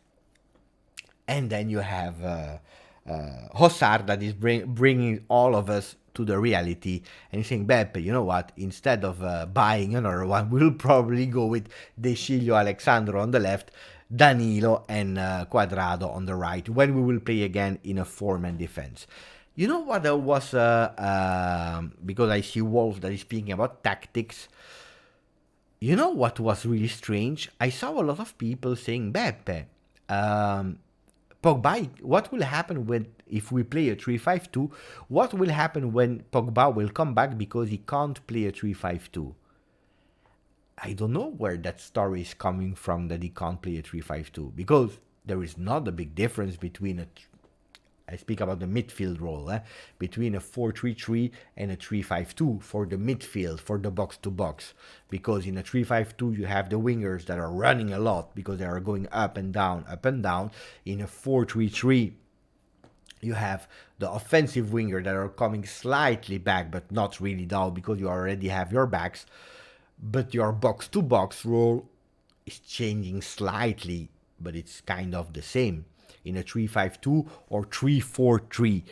[SPEAKER 1] and then you have Hosar that is bringing all of us to the reality, and he's saying, Beppe, you know what, instead of buying another one, we'll probably go with De Sciglio, Alexandro on the left, Danilo and Quadrado on the right, when we will play again in a four-man defense. You know what was, because I see Wolf that is speaking about tactics, you know what was really strange? I saw a lot of people saying, Beppe, Pogba, what will happen if we play a 3-5-2? What will happen when Pogba will come back because he can't play a 3-5-2? I don't know where that story is coming from that he can't play a 3-5-2, because there is not a big difference between I speak about the midfield role, between a 4-3-3 and a 3-5-2 for the midfield, for the box-to-box. Because in a 3-5-2, you have the wingers that are running a lot because they are going up and down, up and down. In a 4-3-3, you have the offensive winger that are coming slightly back, but not really down because you already have your backs. But your box-to-box role is changing slightly, but it's kind of the same. In a 3-5-2 or 3-4-3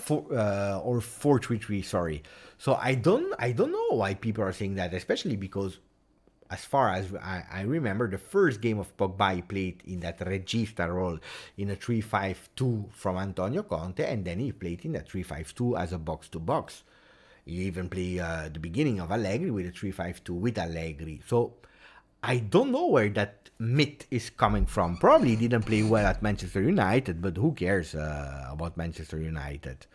[SPEAKER 1] or 4-3-3, sorry. So I don't know why people are saying that, especially because as far as I remember, the first game of Pogba he played in that regista role in a 3-5-2 from Antonio Conte, and then he played in that 3-5-2 as a box-to-box. He even played the beginning of Allegri with a 3-5-2 with Allegri. So I don't know where that myth is coming from. Probably didn't play well at Manchester United, but who cares about Manchester United?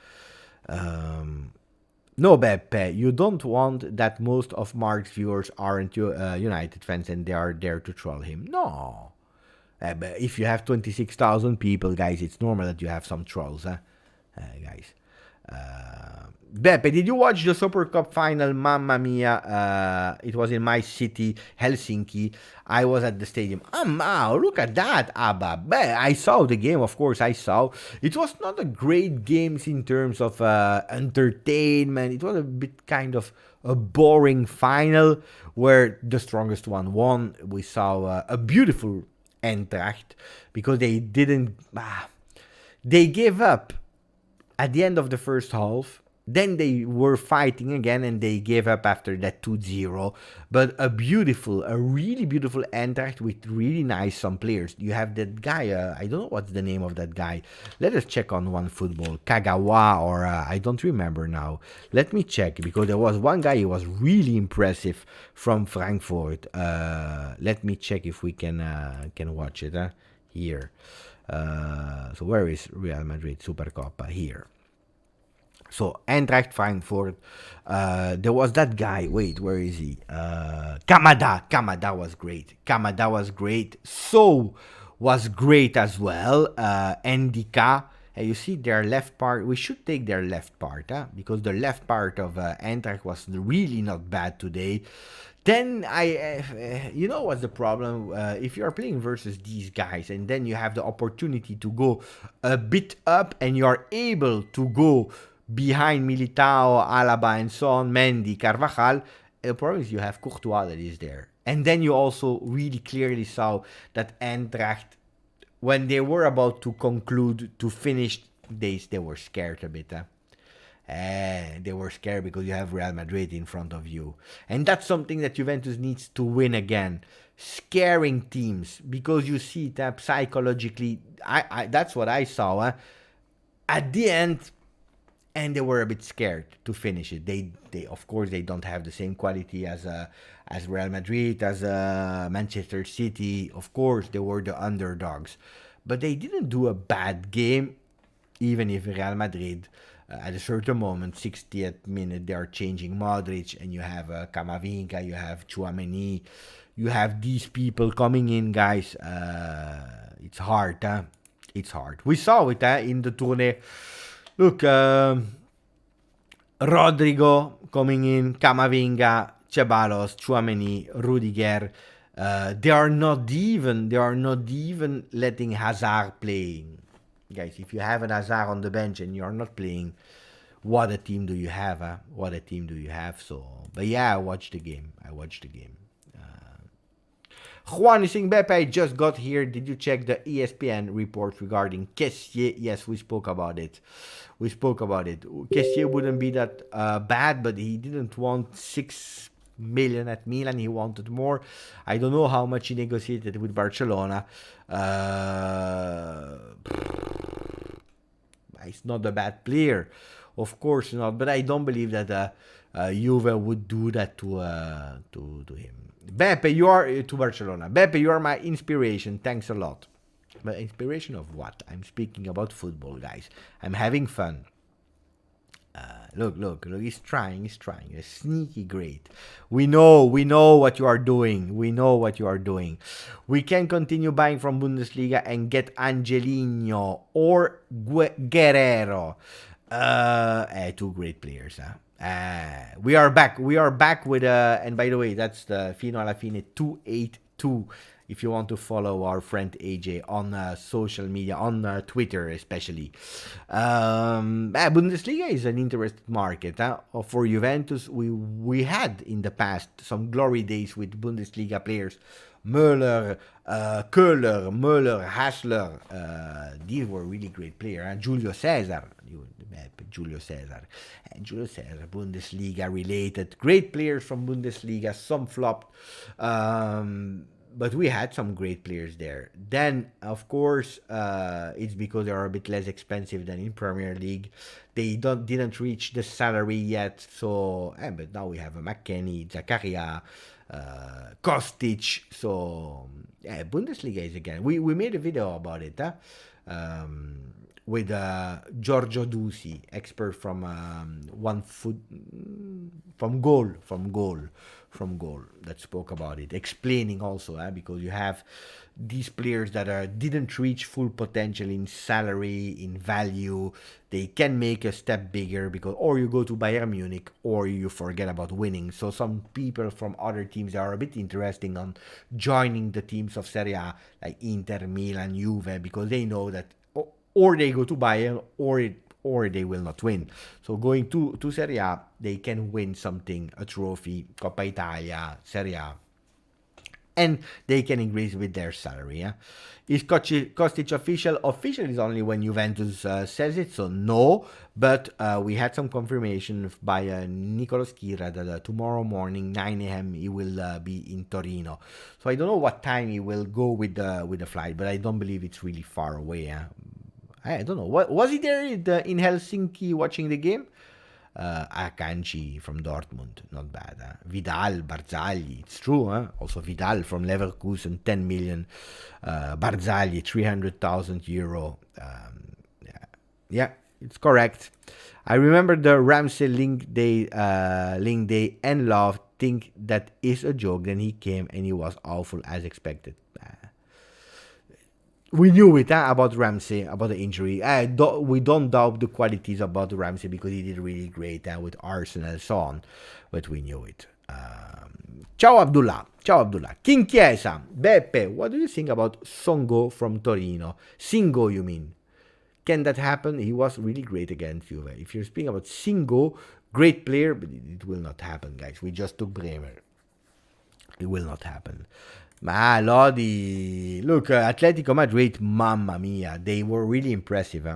[SPEAKER 1] No, Beppe, you don't want that most of Mark's viewers aren't United fans and they are there to troll him. No. But if you have 26,000 people, guys, it's normal that you have some trolls, guys. Beppe, did you watch the Super Cup final? Mamma mia, it was in my city, Helsinki. I was at the stadium. Oh, look at that, Abba. I saw the game, of course, I saw. It was not a great game in terms of entertainment. It was a bit kind of a boring final where the strongest one won. We saw a beautiful Eintracht because they didn't... they gave up at the end of the first half. Then they were fighting again and they gave up after that 2-0. But a really beautiful Eintracht with really nice some players. You have that guy, I don't know what's the name of that guy. Let us check on One Football. Kagawa or I don't remember now. Let me check because there was one guy who was really impressive from Frankfurt. Let me check if we can watch it here. So where is Real Madrid Supercoppa? Here. So Eintracht Frankfurt, there was that guy. Wait, where is he? Kamada was great. Kamada was great. So was great as well. Ndika. You see their left part. We should take their left part, because the left part of Eintracht was really not bad today. Then you know what's the problem? If you are playing versus these guys and then you have the opportunity to go a bit up and you are able to go behind Militao, Alaba, and so on, Mendy, Carvajal, the problem is you have Courtois that is there. And then you also really clearly saw that Eintracht, when they were about to conclude, to finish this, they were scared a bit. They were scared because you have Real Madrid in front of you. And that's something that Juventus needs to win again. Scaring teams, because you see that psychologically, that's what I saw. At the end, and they were a bit scared to finish it. They of course they don't have the same quality as Real Madrid, as Manchester City. Of course they were the underdogs, but they didn't do a bad game. Even if Real Madrid, at a certain moment, 60th minute, they are changing Modric, and you have Camavinga, you have Tchouaméni, you have these people coming in, guys. It's hard, It's hard. We saw it in the tourney. Look, Rodrigo coming in, Camavinga, Ceballos, Tchouaméni, Rudiger. They are not even letting Hazard playing. Guys, if you have an Hazard on the bench and you're not playing, what a team do you have? What a team do you have? So, but yeah, I watched the game. Juan is saying, Beppe, I just got here. Did you check the ESPN report regarding Kessié? Yes, we spoke about it. Kessié wouldn't be that bad, but he didn't want 6 million at Milan. He wanted more. I don't know how much he negotiated with Barcelona. He's not a bad player. Of course not. But I don't believe that Juve would do that to him. Beppe, you are to Barcelona. Beppe, you are my inspiration. Thanks a lot. But inspiration of what? I'm speaking about football, guys. I'm having fun. Look. He's trying. He's sneaky great. We know what you are doing. We can continue buying from Bundesliga and get Angelino or Guerrero. Two great players, we are back with and by the way, that's the Fino alla Fine 282 if you want to follow our friend AJ on social media, on Twitter especially. Bundesliga is an interesting market for Juventus. We had in the past some glory days with Bundesliga players. Köhler, Hassler, these were really great players. Julio Cesar, Bundesliga related. Great players from Bundesliga, some flopped, but we had some great players there. Then, of course, it's because they are a bit less expensive than in Premier League. They didn't reach the salary yet, so but now we have a McKennie, Zakaria, Kostic. So Bundesliga is again. We made a video about it with Giorgio Dusi, expert from goal that spoke about it, explaining also because you have these players that didn't reach full potential in salary, in value. They can make a step bigger because or you go to Bayern Munich or you forget about winning. So some people from other teams are a bit interesting on joining the teams of Serie A like Inter, Milan, Juve, because they know that or they go to Bayern or they will not win. So going to Serie A, they can win something, a trophy, Coppa Italia, Serie A. and they can increase with their salary. Yeah? Is Kostic official? Official is only when Juventus says it, so no. But we had some confirmation by Nicolas Kira that tomorrow morning, 9 a.m., he will be in Torino. So I don't know what time he will go with the flight, but I don't believe it's really far away. I don't know. Was he there in Helsinki watching the game? Akanji from Dortmund, not bad. Vidal, Barzagli, it's true. Also Vidal from Leverkusen, 10 million. Barzagli, 300,000 euro. Yeah, it's correct. I remember the Ramsey link day, and Love think that is a joke. Then he came and he was awful as expected. We knew it about Ramsey, about the injury. We don't doubt the qualities about Ramsey because he did really great with Arsenal and so on, but we knew it. Ciao Abdullah. King Chiesa. Beppe, what do you think about Songo from Torino? Singo, you mean? Can that happen? He was really great against Juve. If you're speaking about Singo, great player, but it will not happen, guys. We just took Bremer. It will not happen. Ma Lodi, look, Atletico Madrid, mamma mia, they were really impressive.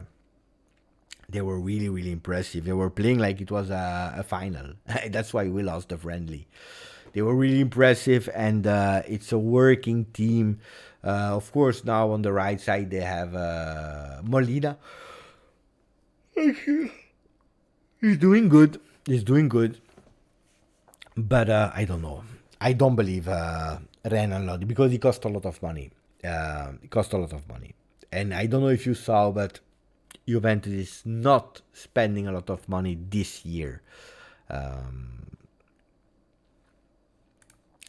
[SPEAKER 1] They were really, really impressive. They were playing like it was a final. That's why we lost the friendly. They were really impressive, and it's a working team. Of course, now on the right side they have Molina. He's doing good. But I don't know. I don't believe Renan Lodi because he cost a lot of money. And I don't know if you saw, but Juventus is not spending a lot of money this year.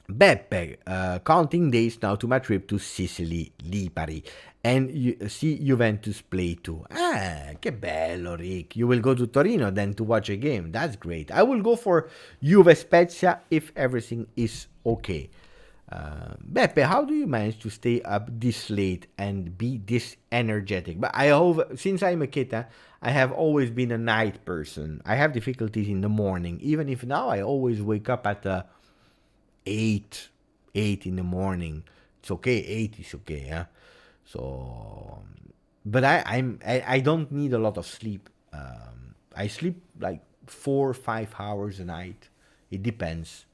[SPEAKER 1] Beppe, counting days now to my trip to Sicily, Lipari, and you see Juventus play too. Che bello, Rick. You will go to Torino then to watch a game. That's great. I will go for Juve Spezia if everything is okay. Beppe, how do you manage to stay up this late and be this energetic? But since I'm a kid, I have always been a night person. I have difficulties in the morning, even if now I always wake up at 8 in the morning. It's okay. 8 is okay. Yeah. So, but I don't need a lot of sleep. I sleep like 4 or 5 hours a night. It depends.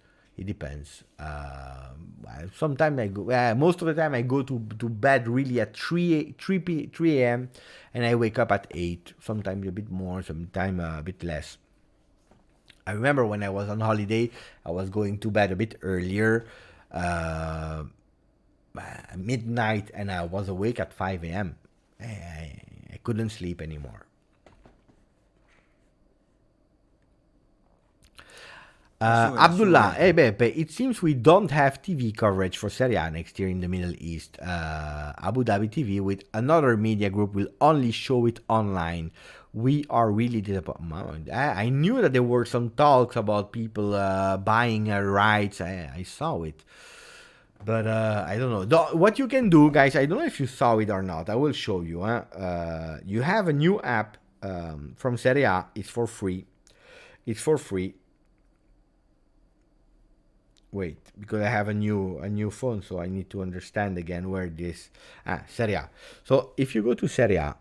[SPEAKER 1] Sometimes I go. Most of the time I go to bed really at 3 a.m. and I wake up at 8. Sometimes a bit more. Sometimes a bit less. I remember when I was on holiday, I was going to bed a bit earlier, midnight, and I was awake at 5 a.m. I couldn't sleep anymore. Abdullah, hey Beppe, it seems we don't have TV coverage for Serie A next year in the Middle East. Abu Dhabi TV with another media group will only show it online. We are really disappointed. I knew that there were some talks about people buying rights. I saw it. But I don't know. What you can do, guys, I don't know if you saw it or not. I will show you. You have a new app from Serie A. It's for free. Wait, because I have a new phone, so I need to understand again where this Serie A. So if you go to Serie A,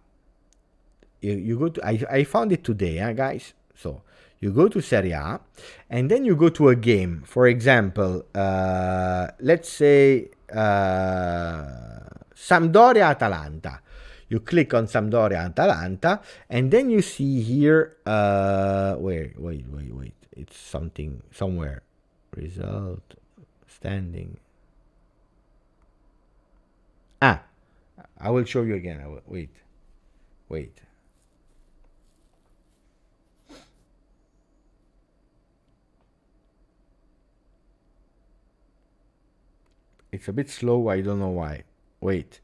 [SPEAKER 1] you go to I found it today, guys. So you go to Serie A, and then you go to a game. For example, let's say Sampdoria Atalanta. You click on Sampdoria Atalanta, and then you see here wait. It's something somewhere. Result standing. I will show you again. Wait. It's a bit slow. I don't know why. Wait.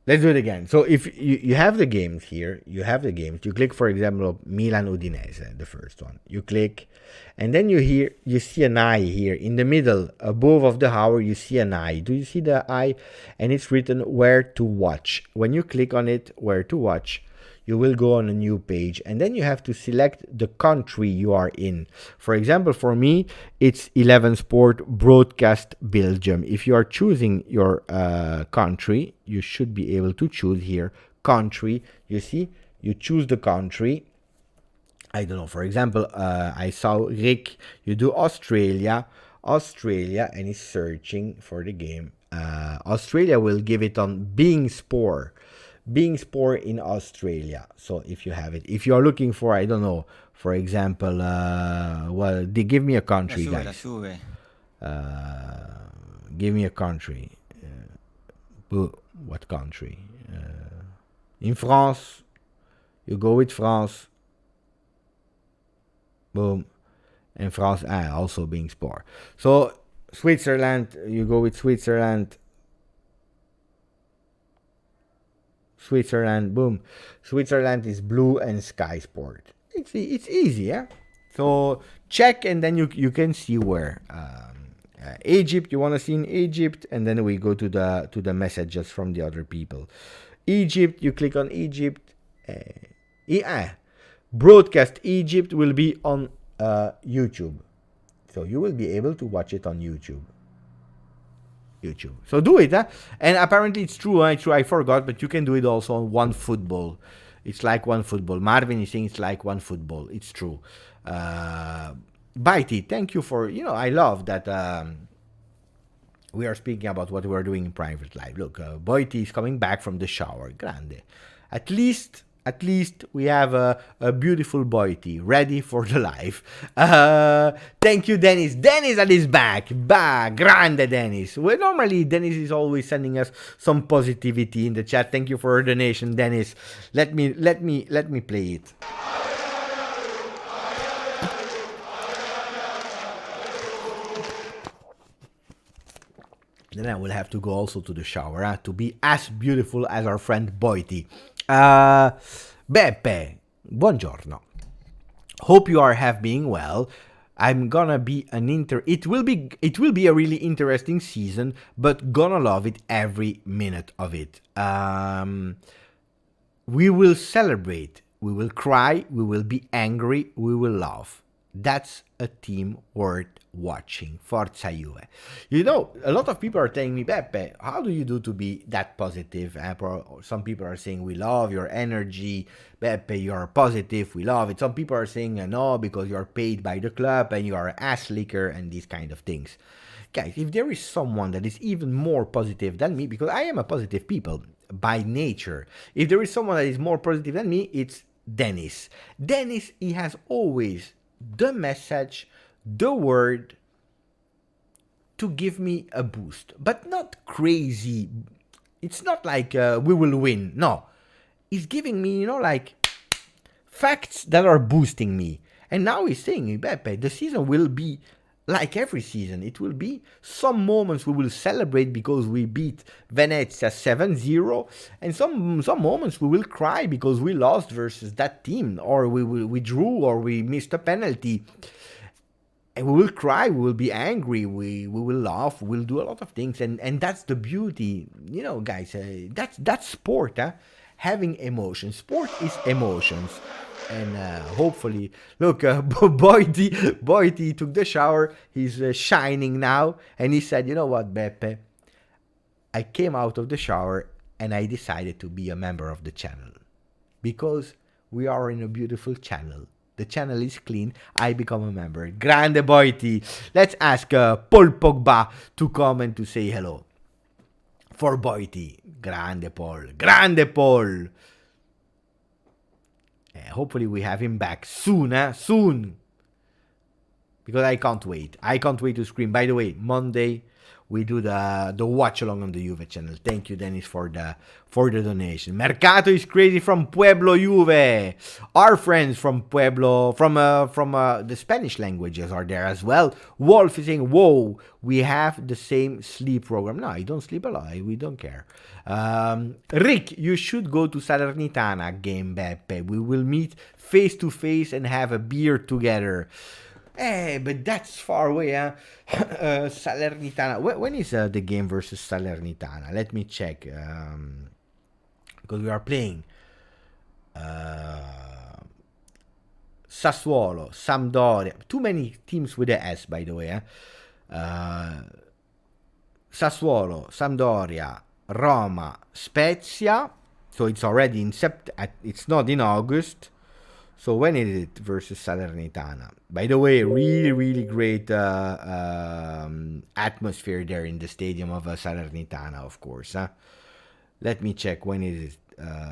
[SPEAKER 1] Let's do it again. So if you have the games here, you click, for example, Milan Udinese, the first one. You click, and then you see an eye here in the middle, above of the hour. You see an eye. Do you see the eye? And it's written where to watch. When you click on it, where to watch, you will go on a new page, and then you have to select the country you are in. For example, for me, it's 11 Sport Broadcast Belgium. If you are choosing your country, you should be able to choose here country. You see, you choose the country. I don't know, for example, I saw Rick, you do Australia, and he's searching for the game. Australia will give it on Being Sport in Australia. So if you have it, if you are looking for, I don't know, for example, well, they give me a country,
[SPEAKER 3] La
[SPEAKER 1] guys.
[SPEAKER 3] Juve.
[SPEAKER 1] Give me a country. What country? In France, you go with France. Boom. And France, also Being Sport. So Switzerland, you go with Switzerland. Boom. Switzerland is Blue and Sky Sport. It's easy, yeah. So check, and then you can see where. Egypt, you want to see in Egypt, and then we go to the messages from the other people. Egypt, you click on Egypt. Broadcast Egypt will be on YouTube, so you will be able to watch it on YouTube. So do it, huh? And apparently it's true. I forgot, but you can do it also on OneFootball. It's like OneFootball. Marvin is saying it's like OneFootball. It's true. Bitey, thank you for, I love that we are speaking about what we are doing in private life. Look, Boiti is coming back from the shower. Grande. At least we have a beautiful Boiti ready for the live. Thank you, Dennis. Dennis is back. Grande Dennis. Well, normally Dennis is always sending us some positivity in the chat. Thank you for your donation, Dennis. Let me play it. Then I will have to go also to the shower to be as beautiful as our friend Boiti. Beppe, buongiorno. Hope you have been well. I'm gonna be it will be a really interesting season, but gonna love it every minute of it. We will celebrate, we will cry, we will be angry, we will laugh. That's a team worth watching. Forza Juve. A lot of people are telling me, Beppe, how do you do to be that positive? Some people are saying, we love your energy. Beppe, you're positive, we love it. Some people are saying, no, because you're paid by the club and you are an ass licker and these kind of things. Guys, if there is someone that is even more positive than me, because I am a positive people by nature, if there is someone that is more positive than me, it's Dennis. Dennis, he has always the message, the word to give me a boost, but not crazy. It's not like we will win. No, he's giving me, like facts that are boosting me. And now he's saying, Beppe, the season will be like every season. It will be some moments we will celebrate because we beat Venezia 7-0, and some moments we will cry because we lost versus that team, or we drew, or we missed a penalty. And we will cry, we will be angry, we will laugh, we'll do a lot of things, and that's the beauty, guys. That's sport, huh? Having emotions. Sport is emotions. And hopefully, look, Boiti took the shower. He's shining now. And he said, you know what, Beppe? I came out of the shower and I decided to be a member of the channel. Because we are in a beautiful channel. The channel is clean. I become a member. Grande Boiti. Let's ask Paul Pogba to come and to say hello. For Boiti. Grande Paul. Grande Paul. Hopefully we have him back soon, soon. Because I can't wait. I can't wait to scream. By the way, Monday we do the watch along on the Juve channel. Thank you, Dennis, for the donation. Mercato is crazy from Pueblo, Juve. Our friends from Pueblo, from the Spanish languages are there as well. Wolf is saying, whoa, we have the same sleep program. No, I don't sleep a lot. We don't care. Rick, you should go to Salernitana game, Beppe. We will meet face to face and have a beer together. But that's far away, huh? Salernitana. When is the game versus Salernitana? Let me check. Because we are playing. Sassuolo, Sampdoria. Too many teams with a S, by the way. Sassuolo, Sampdoria, Roma, Spezia. So it's already in it's not in August. So when is it versus Salernitana? By the way, really, really great atmosphere there in the stadium of Salernitana, of course. Let me check when it is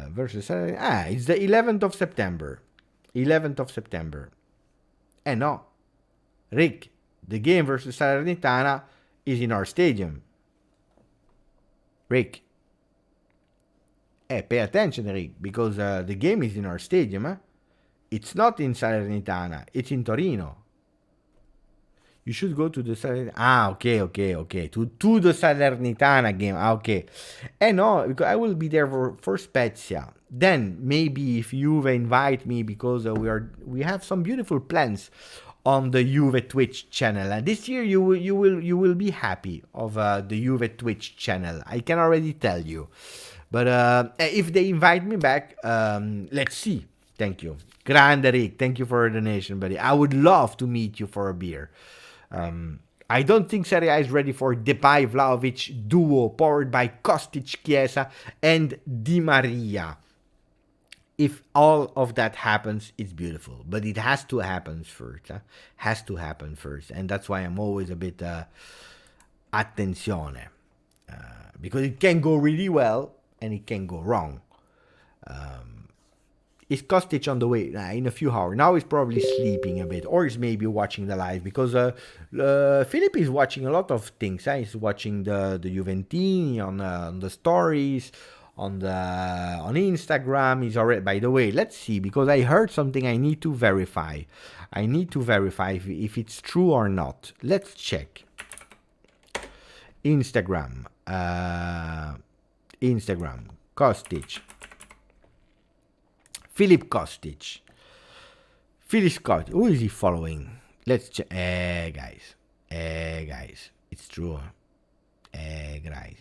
[SPEAKER 1] versus Salernitana. It's the 11th of September. 11th of September. No, Rick, the game versus Salernitana is in our stadium. Rick. Pay attention, Rick, because the game is in our stadium. It's not in Salernitana. It's in Torino. You should go to the Salernitana. Okay. To the Salernitana game. Okay. No, because I will be there for Spezia. Then maybe if Juve invite me, because we have some beautiful plans on the Juve Twitch channel. And this year you will be happy of the Juve Twitch channel. I can already tell you. But if they invite me back, let's see. Thank you. Grande Rick, thank you for a donation, buddy. I would love to meet you for a beer. I don't think Serie A is ready for Depay Vlahovic duo powered by Kostic, Chiesa, and Di Maria. If all of that happens, it's beautiful. But it has to happen first. Has to happen first. And that's why I'm always a bit attenzione. Because it can go really well and it can go wrong. Is Kostic on the way? In a few hours. Now he's probably sleeping a bit, or he's maybe watching the live, because Filip is watching a lot of things. He's watching the Juventini on the stories, on Instagram. He's already. By the way, let's see, because I heard something I need to verify. I need to verify if it's true or not. Let's check. Instagram, Kostic. Filip Kostic. Who is he following? Let's check. Guys. It's true. Guys.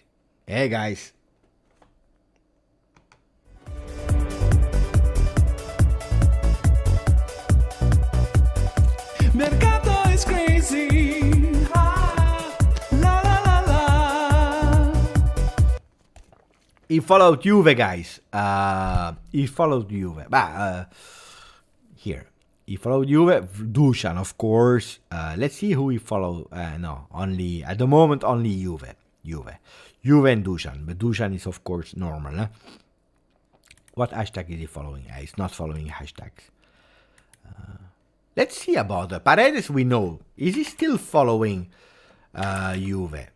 [SPEAKER 2] Mercato is crazy. La la la la.
[SPEAKER 1] He followed Juve, guys. He followed Juve. Here. He followed Juve. Dusan, of course. Let's see who he followed. No, only at the moment only Juve and Dusan. But Dusan is of course normal. What hashtag is he following? He's not following hashtags. Let's see about Paredes. We know. Is he still following Juve?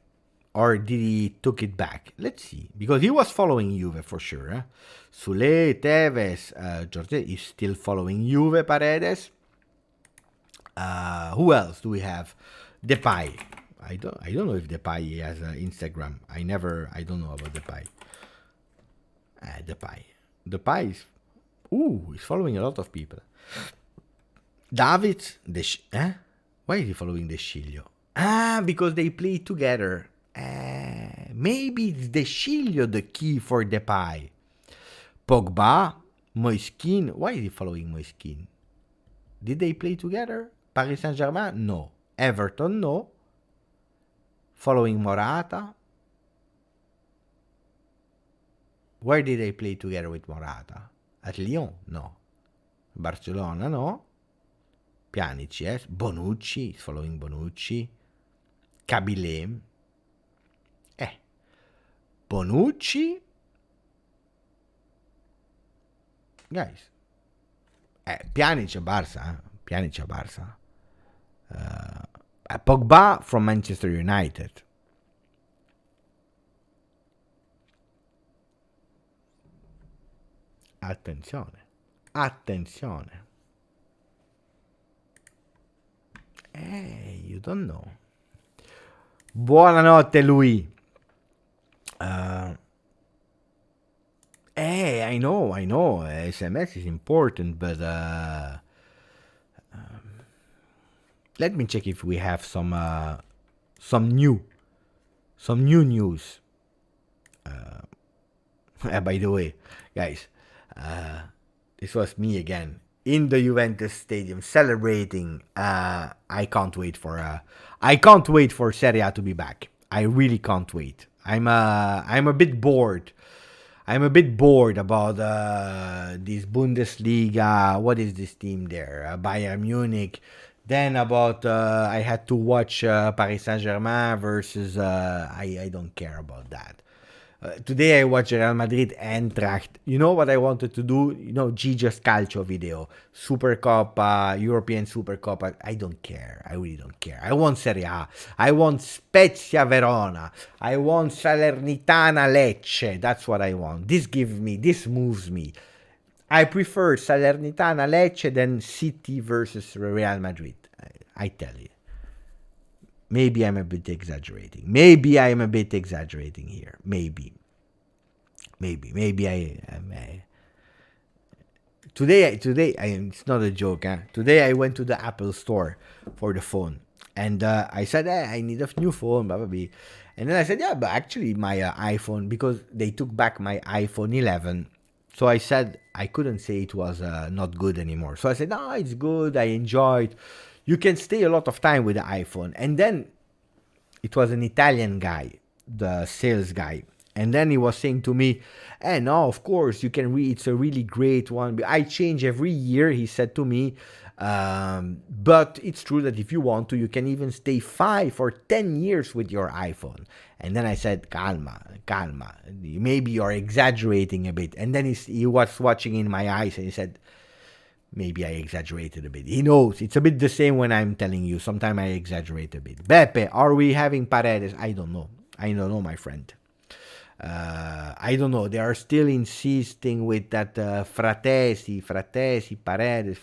[SPEAKER 1] Or did he took it back? Let's see. Because he was following Juve for sure. Sule, Tevez, Jorge is still following Juve, Paredes. Who else do we have? Depay. I don't know if Depay has Instagram. I don't know about Depay. Depay is... he's following a lot of people. David, why is he following De Sciglio? Because they play together. Maybe it's De Sciglio the key for Depay. Pogba, Moiskin. Why is he following Moiskin? Did they play together? Paris Saint-Germain? No. Everton? No. Following Morata? Where did they play together with Morata? At Lyon? No. Barcelona? No. Pjanic, yes. Bonucci is following Bonucci. Kabile. Bonucci. Guys. Pjanic a Barça. Pogba from Manchester United. Attenzione. You don't know. Buonanotte, lui. I know. SMS is important, but let me check if we have some new news. By the way, guys, This was me again in the Juventus stadium celebrating. I can't wait for Serie A to be back. I really can't wait. I'm a bit bored. I'm a bit bored about this Bundesliga. What is this team there? Bayern Munich. Then about I had to watch Paris Saint-Germain versus I don't care about that. Today I watched Real Madrid Eintracht. You know what I wanted to do? GJustjuve video. Supercoppa, European Supercoppa. I don't care. I really don't care. I want Serie A. I want Spezia Verona. I want Salernitana Lecce. That's what I want. This moves me. I prefer Salernitana Lecce than City versus Real Madrid. I tell you. Maybe I'm a bit exaggerating. Maybe I'm a bit exaggerating here. Maybe I am. Today, it's not a joke. Today I went to the Apple store for the phone, and I said, I need a new phone, blah, blah, blah. And then I said, yeah, but actually my iPhone, because they took back my iPhone 11. So I said, I couldn't say it was not good anymore. So I said, no, it's good. I enjoyed. You can stay a lot of time with the iPhone. And then it was an Italian guy, the sales guy. And then he was saying to me, no, of course, you can read. It's a really great one. I change every year, he said to me. But it's true that if you want to, you can even stay 5 or 10 years with your iPhone. And then I said, calma. Maybe you're exaggerating a bit. And then he was watching in my eyes and he said, maybe I exaggerated a bit. He knows. It's a bit the same when I'm telling you. Sometimes I exaggerate a bit. Beppe, are we having Paredes? I don't know. My friend. I don't know. They are still insisting with that Fratesi, Paredes.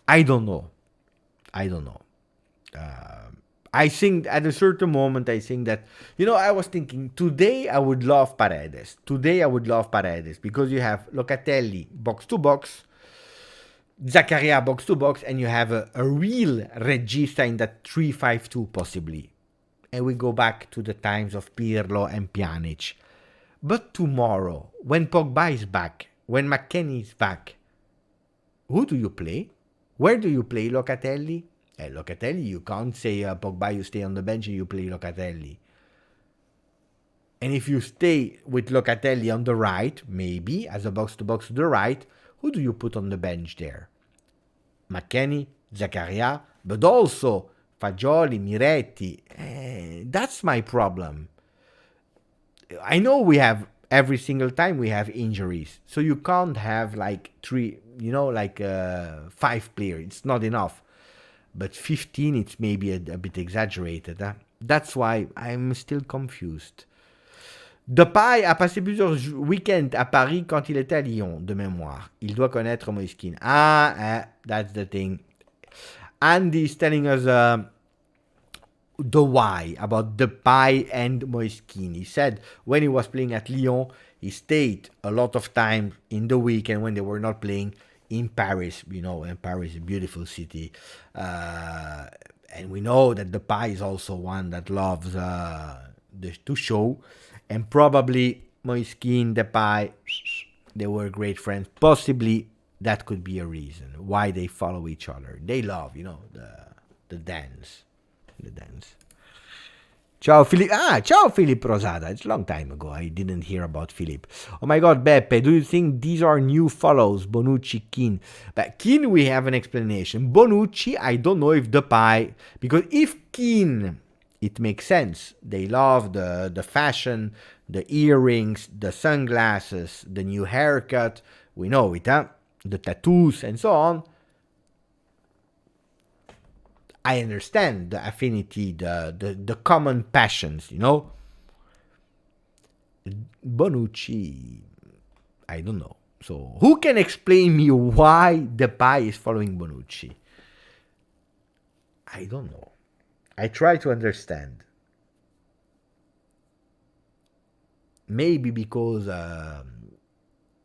[SPEAKER 1] I don't know. I think at a certain moment, I think that, I was thinking, today I would love Paredes. Because you have Locatelli, box to box, Zakaria, box to box, and you have a real regista in that 3-5-2 possibly. And we go back to the times of Pirlo and Pjanic. But tomorrow, when Pogba is back, when McKennie is back, who do you play? Where do you play Locatelli? Locatelli, you can't say Pogba, you stay on the bench and you play Locatelli. And if you stay with Locatelli on the right, maybe, as a box-to-box to the right, who do you put on the bench there? McKennie, Zakaria, but also Fagioli, Miretti. That's my problem. I know every single time we have injuries. So you can't have like 5 players. It's not enough. But 15, it's maybe a bit exaggerated. That's why I'm still confused. Depay a passé plusieurs week-ends à Paris quand il était à Lyon, de mémoire. Il doit connaître Moise Kean. That's the thing. Andy is telling us the why about Depay and Moise Kean. He said when he was playing at Lyon, he stayed a lot of time in the weekend when they were not playing in Paris. And Paris is a beautiful city. And we know that Depay is also one that loves to show. And probably Moise Kean, Depay, they were great friends. Possibly that could be a reason why they follow each other. They love, the dance. The dance. Ciao, Filip. Ciao, Filip Rosada. It's a long time ago. I didn't hear about Filip. Oh my God, Beppe, do you think these are new follows? Bonucci, Kean. But Kean, we have an explanation. Bonucci, I don't know if Depay, because if Kean, it makes sense. They love the fashion, the earrings, the sunglasses, the new haircut. We know it, the tattoos and so on. I understand the affinity, the common passions, Bonucci, I don't know. So who can explain me why Depay is following Bonucci? I don't know. I try to understand. Maybe because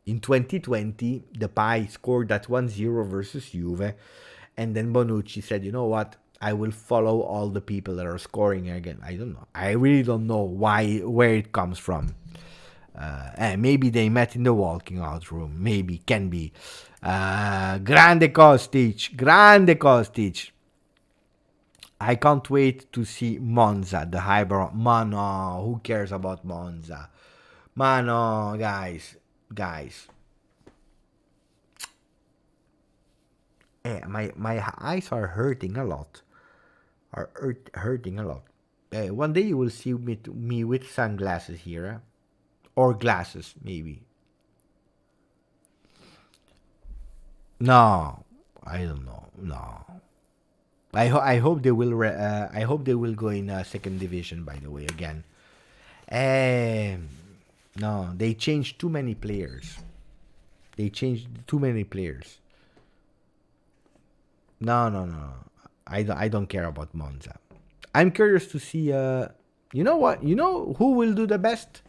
[SPEAKER 1] in 2020, Depay scored that 1-0 versus Juve. And then Bonucci said, you know what? I will follow all the people that are scoring again. I don't know. I really don't know where it comes from. Maybe they met in the walking out room. Maybe, can be. Grande Kostic. Grande Kostic. I can't wait to see Monza, the hybrid. Ma no, who cares about Monza? Ma no, guys. My eyes are hurting a lot. Hurting a lot. One day you will see me with sunglasses here. Or glasses, maybe. No, I don't know. No. I hope they will. I hope they will go in second division. By the way, again. No, they changed too many players. No. I don't care about Monza. I'm curious to see. You know what? You know who will do the best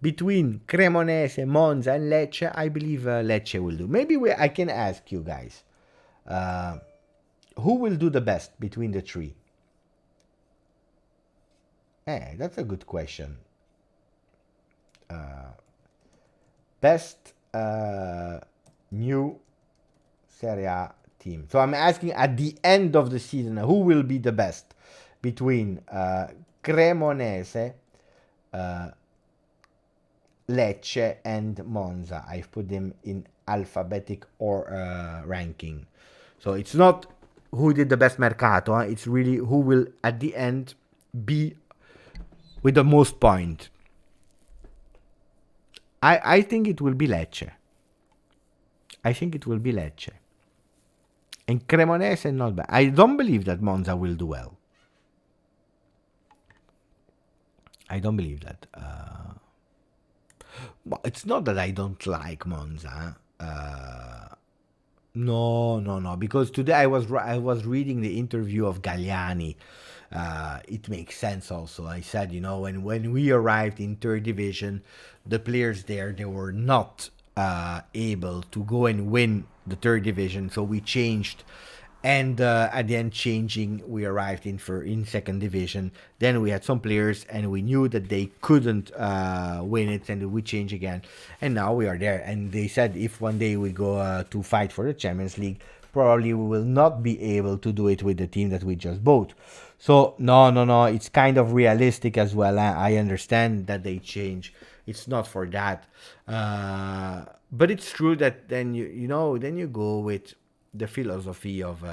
[SPEAKER 1] between Cremonese, Monza, and Lecce? I believe Lecce will do. Maybe I can ask you guys. Who will do the best between the three? That's a good question. Best new Serie A team. So I'm asking at the end of the season, who will be the best between Cremonese, Lecce, and Monza. I've put them in alphabetic or ranking. So it's not who did the best Mercato. It's really who will at the end be with the most point. I think it will be Lecce. And Cremonese not bad. I don't believe that Monza will do well. I don't believe that. Well, it's not that I don't like Monza. No. Because today I was reading the interview of Galliani. It makes sense also. I said, when we arrived in third division, the players there, they were not able to go and win the third division. So we changed. And at the end, changing, we arrived in second division. Then we had some players, and we knew that they couldn't win it, and we changed again. And now we are there. And they said if one day we go to fight for the Champions League, probably we will not be able to do it with the team that we just bought. So no, it's kind of realistic as well. I understand that they change. It's not for that, but it's true that then then you go with the philosophy of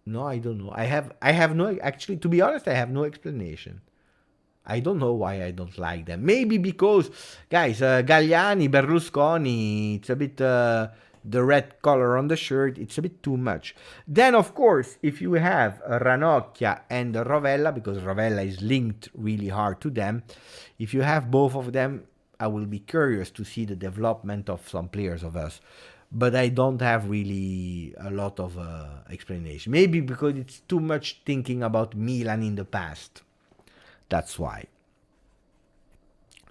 [SPEAKER 1] no, I don't know. I have no, actually, to be honest, I have no explanation. I don't know why I don't like them. Maybe because, guys, Galliani, Berlusconi, it's a bit the red color on the shirt, it's a bit too much. Then, of course, if you have Ranocchia and Rovella, because Rovella is linked really hard to them, if you have both of them, I will be curious to see the development of some players of us. But I don't have really a lot of explanation. Maybe because it's too much thinking about Milan in the past. That's why.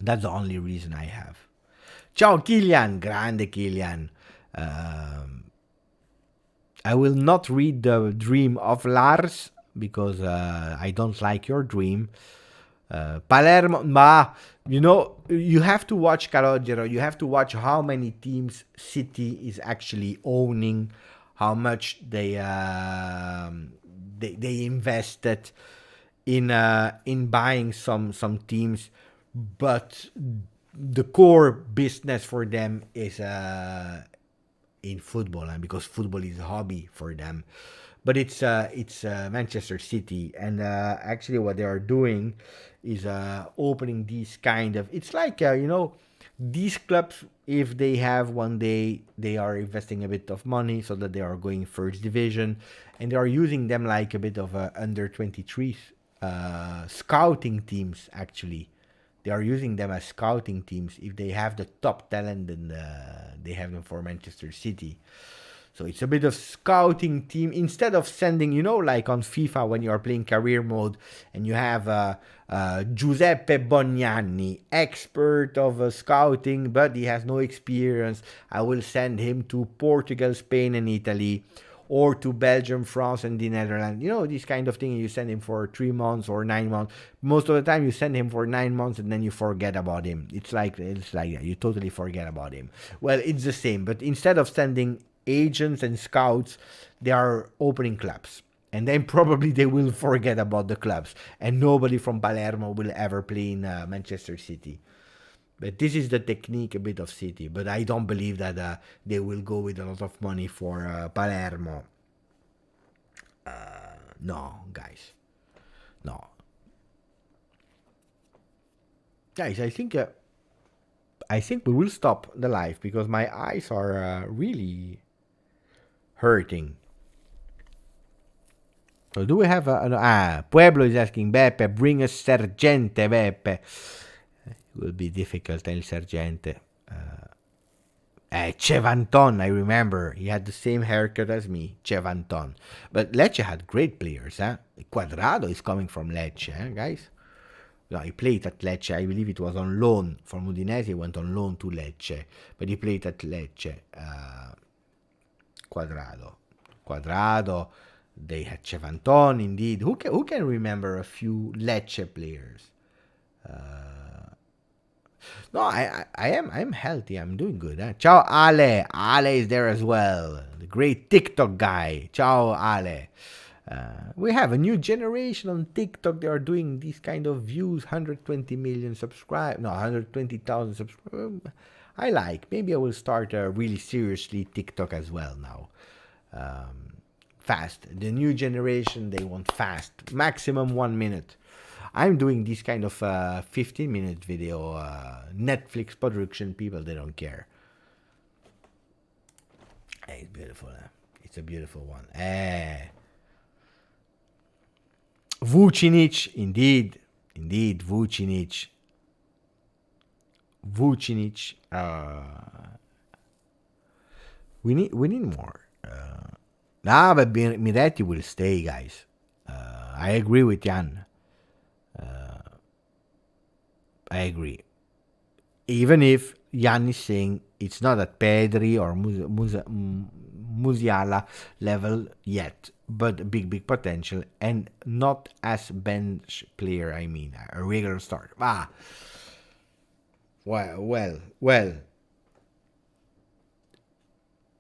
[SPEAKER 1] That's the only reason I have. Ciao Kylian, grande Kylian. I will not read the dream of Lars because I don't like your dream. Palermo, you have to watch Calogero. You have to watch how many teams City is actually owning, how much they invested in buying some teams, but the core business for them is in football, and because football is a hobby for them. But it's Manchester City, and actually what they are doing is opening these kind of. It's like these clubs, if they have one day, they are investing a bit of money so that they are going first division, and they are using them like a bit of under 23 scouting teams. Actually, they are using them as scouting teams. If they have the top talent, then they have them for Manchester City. So it's a bit of scouting team instead of sending, like on FIFA when you are playing career mode and you have Giuseppe Bognanni, expert of scouting, but he has no experience. I will send him to Portugal, Spain, and Italy. or to Belgium, France, and the Netherlands. You know, this kind of thing. You send him for 3 months or 9 months. Most of the time, you send him for 9 months and then you forget about him. It's like that. You totally forget about him. Well, it's the same, but instead of sending agents and scouts, they are opening clubs. And then probably they will forget about the clubs. And nobody from Palermo will ever play in Manchester City. But this is the technique a bit of City. But I don't believe that they will go with a lot of money for Palermo. No, guys. No. Guys, I think we will stop the live because my eyes are really hurting. So do we have Pueblo is asking, Beppe, bring a Sergente, Beppe. It will be difficult, El Sergente. Cevanton, I remember. He had the same haircut as me, Cevanton. But Lecce had great players, eh? Quadrado is coming from Lecce, guys? No, he played at Lecce. I believe it was on loan from Udinese. He went on loan to Lecce. But he played at Lecce. Quadrado. They had Cevanton, indeed. Who can remember a few Lecce players? No, I'm healthy. I'm doing good. Huh? Ciao, Ale. Ale is there as well. The great TikTok guy. Ciao, Ale. We have a new generation on TikTok. They are doing these kind of views. 120 million subscribe. No, 120,000 subscribe. I like. Maybe I will start really seriously TikTok as well now. Fast. The new generation, they want fast. Maximum 1 minute. I'm doing this kind of 15-minute video. Netflix production, people, they don't care. Hey, it's beautiful. It's a beautiful one. Vucinic, indeed. Vucinic. We need more. But Miretti will stay, guys. I agree with Jan. I agree. Even if Jan is saying it's not at Pedri or Musiala level yet, but big potential and not as bench player, I mean, a regular starter. Well.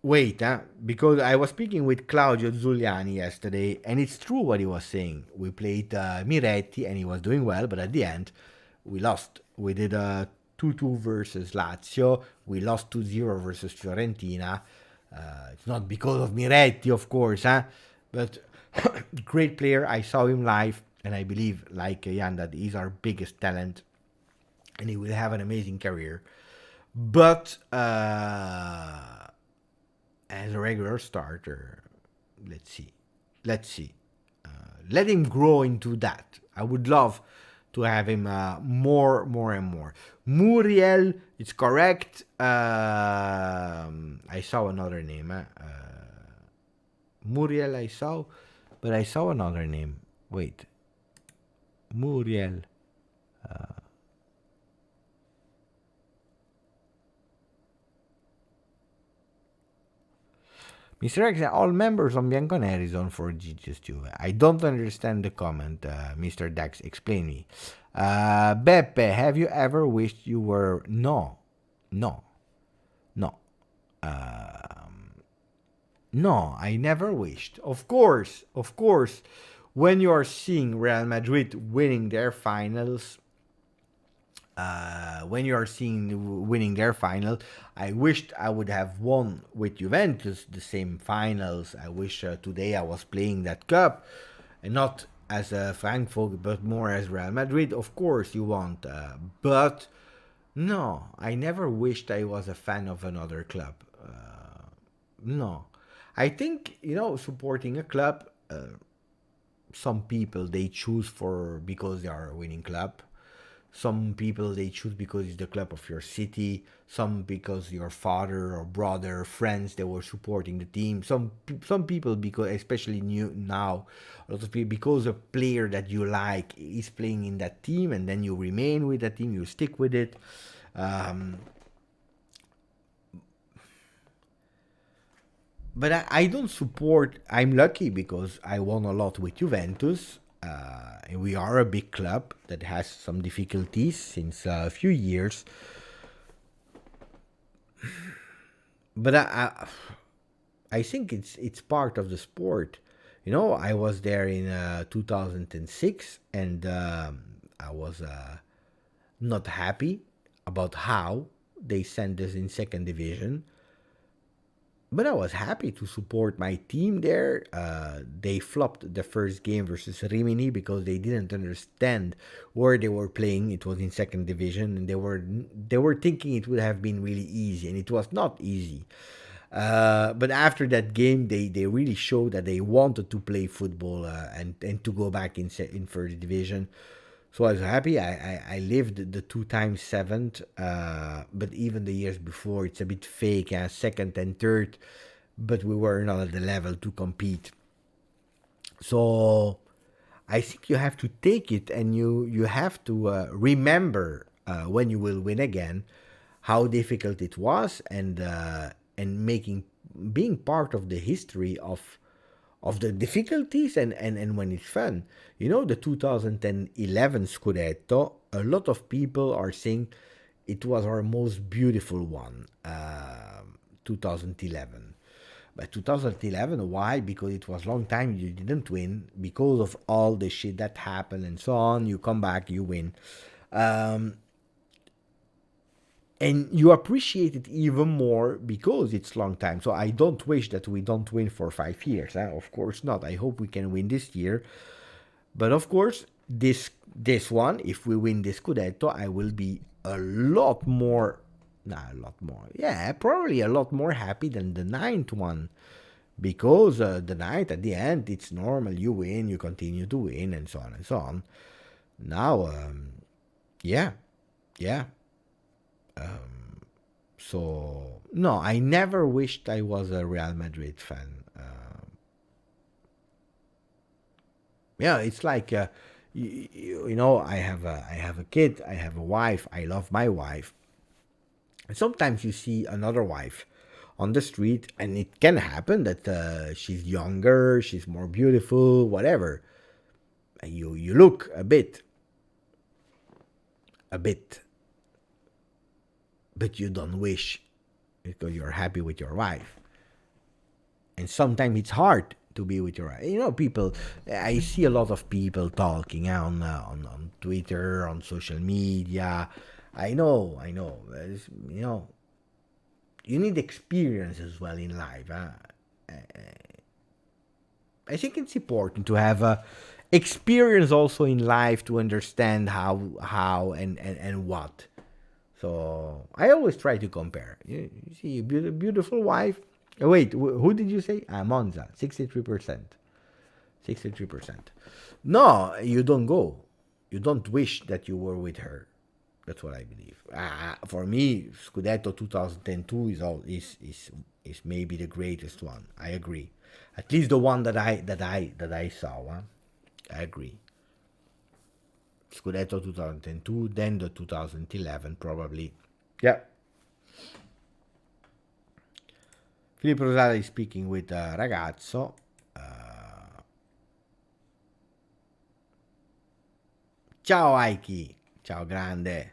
[SPEAKER 1] Wait, because I was speaking with Claudio Zuliani yesterday, and it's true what he was saying. We played Miretti, and he was doing well, but at the end, we lost. We did a 2-2 versus Lazio. We lost 2-0 versus Fiorentina. It's not because of Miretti, of course, but great player. I saw him live, and I believe, like Jan, that he's our biggest talent, and he will have an amazing career. But as a regular starter, let's see. Let him grow into that. I would love to have him more and more. Muriel, it's correct. I saw another name. Muriel I saw, but I saw another name. Wait. Muriel. Mr. X, all members on Bianconeri zone for GJustjuve. I don't understand the comment, Mr. Dax. Explain me. Beppe, have you ever wished you were... No. No, I never wished. Of course. When you are seeing Real Madrid winning their finals... I wished I would have won with Juventus the same finals. I wish today I was playing that cup, and not as a Frankfurt, but more as Real Madrid. Of course you want, but no, I never wished I was a fan of another club. No, I think, supporting a club, some people they choose because they are a winning club. Some people they choose because it's the club of your city. Some because your father or brother, friends, they were supporting the team. Some people because, especially now, a lot of people because a player that you like is playing in that team, and then you remain with that team, you stick with it. but I don't support. I'm lucky because I won a lot with Juventus. And we are a big club that has some difficulties since a few years. But I think it's part of the sport. I was there in 2006, and I was not happy about how they sent us in second division. But I was happy to support my team there. They flopped the first game versus Rimini because they didn't understand where they were playing. It was in second division, and they were thinking it would have been really easy, and it was not easy. But after that game, they really showed that they wanted to play football and to go back in first division. So I was happy. I lived the 2 times seventh, but even the years before, it's a bit fake, second and third, but we were not at the level to compete. So I think you have to take it, and you have to remember when you will win again how difficult it was, and being part of the history of the difficulties and when it's fun. The 2011 Scudetto, a lot of people are saying it was our most beautiful one, 2011. But 2011, why? Because it was a long time you didn't win, because of all the shit that happened and so on. You come back, you win. And you appreciate it even more because it's long time. So I don't wish that we don't win for 5 years. Of course not. I hope we can win this year. But of course, this one, if we win this Scudetto, I will be probably a lot more happy than the ninth one. Because the ninth, at the end, it's normal. You win, you continue to win, and so on and so on. Now, yeah. So no, I never wished I was a Real Madrid fan. It's like I have a kid, I have a wife, I love my wife. And sometimes you see another wife on the street, and it can happen that she's younger, she's more beautiful, whatever. And you look a bit. But you don't wish, because you're happy with your wife. And sometimes it's hard to be with your wife. People, I see a lot of people talking on Twitter, on social media. I know. You need experience as well in life. I think it's important to have experience also in life to understand how and what. So I always try to compare. You see a beautiful wife. Oh, wait, who did you say? Monza, 63%. 63%. No, you don't go. You don't wish that you were with her. That's what I believe. For me, Scudetto 2002 is maybe the greatest one. I agree. At least the one that I saw. I agree. Scudetto 2002, then the 2011 probably. Yeah. Filip Rosale is speaking with Ragazzo. Ciao Aiki. Ciao grande.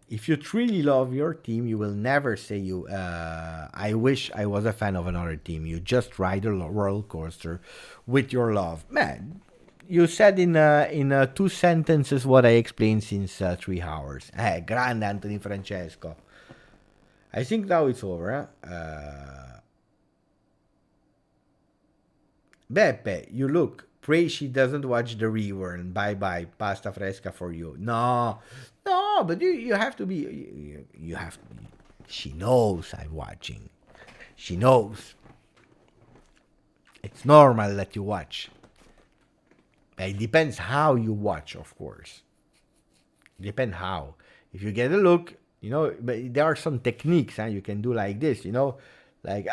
[SPEAKER 1] If you truly love your team, you will never say I wish I was a fan of another team. You just ride a roller coaster with your love. Man, you said in 2 sentences what I explained since 3 hours. Grande Anthony Francesco. I think now it's over. Beppe, you look. Pray she doesn't watch the rerun. Bye, pasta fresca for you. No, but you have to be. You have to be. She knows I'm watching. She knows. It's normal that you watch. It depends how you watch, of course. Depends how. If you get a look, but there are some techniques, you can do like this, like,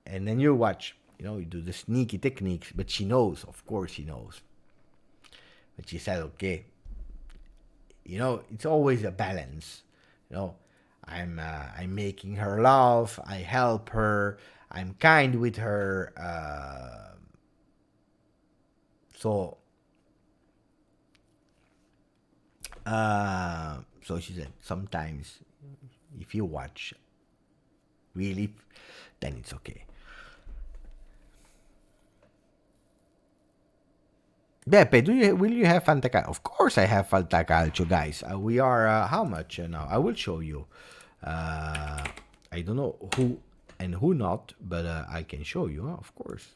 [SPEAKER 1] and then you watch, you do the sneaky techniques, but she knows, of course she knows. But she said, okay, it's always a balance, I'm making her laugh. I help her. I'm kind with her. So she said, sometimes if you watch really, then it's okay. Beppe, will you have Fantacalcio? Of course I have Fantacalcio, guys. We are, how much now? I will show you. I don't know who and who not, but I can show you, of course.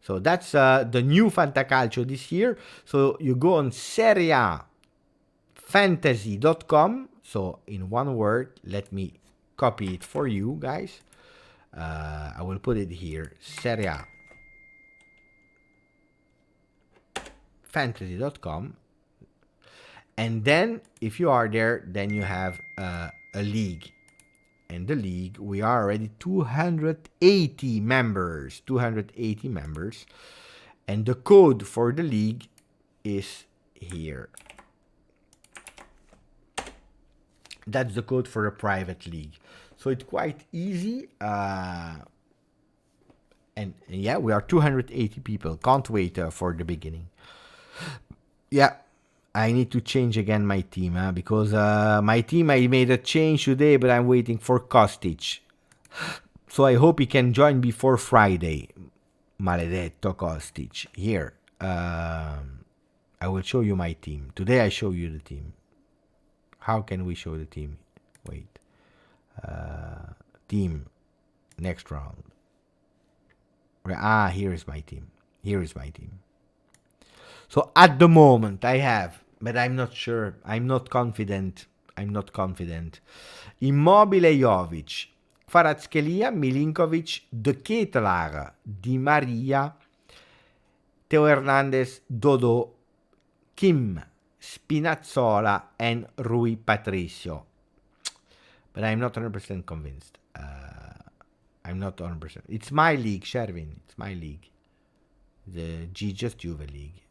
[SPEAKER 1] So that's the new Fantacalcio this year. So you go on seriafantasy.com. So in one word, let me copy it for you guys. I will put it here, seriafantasy.com. And then if you are there, then you have a league. And the league, we are already 280 members. 280 members. And the code for the league is here. That's the code for a private league. So it's quite easy. And yeah, we are 280 people. Can't wait for the beginning. Yeah. I need to change again my team, because my team, I made a change today, but I'm waiting for KOSTIC. So I hope he can join before Friday. Maledetto KOSTIC. Here. I will show you my team. Today I show you the team. How can we show the team? Wait. Team. Next round. Here is my team. Here is my team. So at the moment I have, but I'm not sure. I'm not confident. Immobile, Jovic, Kvaratskhelia, Milinkovic, De Ketelaar, Di Maria, Theo Hernandez, Dodo, Kim, Spinazzola, and Rui Patricio. But I'm not 100% convinced. I'm not 100%. It's my league, Shervin. It's my league. The GJustjuve league.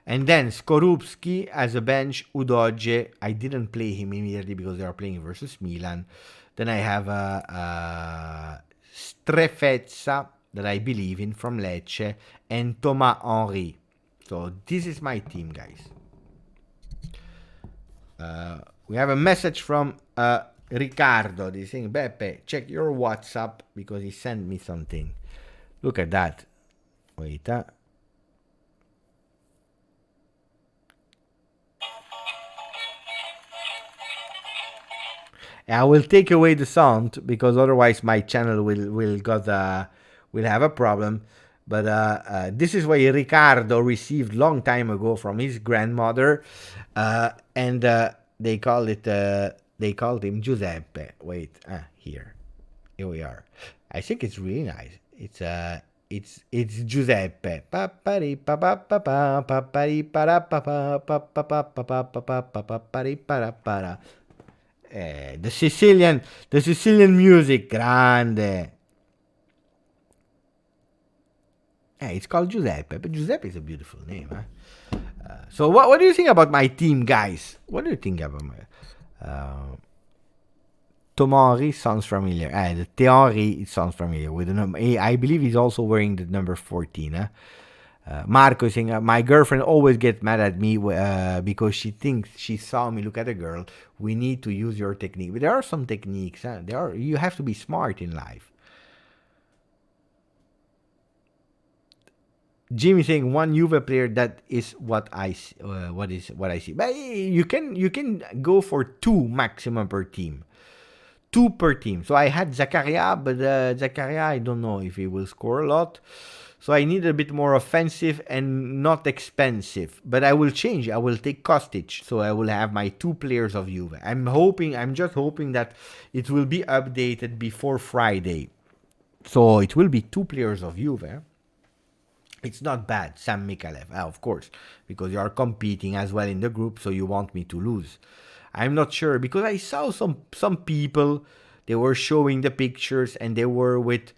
[SPEAKER 1] And then Skorupski as a bench, Udogie. I didn't play him immediately because they are playing versus Milan. Then I have Strefezza, that I believe in, from Lecce, and Thomas Henry. So this is my team, guys. We have a message from Riccardo. He's saying, Beppe, check your WhatsApp because he sent me something. Look at that. Wait. I will take away the sound because otherwise my channel will have a problem. But this is what Riccardo received long time ago from his grandmother, and they called him Giuseppe. Wait, here we are. I think it's really nice. It's Giuseppe. The Sicilian music, grande. It's called Giuseppe, but Giuseppe is a beautiful name. So what do you think about my team, guys? What do you think about my Tomori sounds familiar. The Theory, it sounds familiar with the number. I believe he's also wearing the number 14. Marco is saying, my girlfriend always gets mad at me because she thinks she saw me look at a girl. We need to use your technique. But there are some techniques. You have to be smart in life. Jimmy saying one Juve player, that is what I see. What I see. But you can go for 2 maximum per team. 2 per team. So I had Zakaria, but Zakaria, I don't know if he will score a lot. So I need a bit more offensive and not expensive. But I will change. I will take KOSTIC. So I will have my 2 players of Juve. I'm just hoping that it will be updated before Friday. So it will be 2 players of Juve. It's not bad. Sam Mikalev, of course, because you are competing as well in the group, so you want me to lose. I'm not sure, because I saw some people, they were showing the pictures, and they were with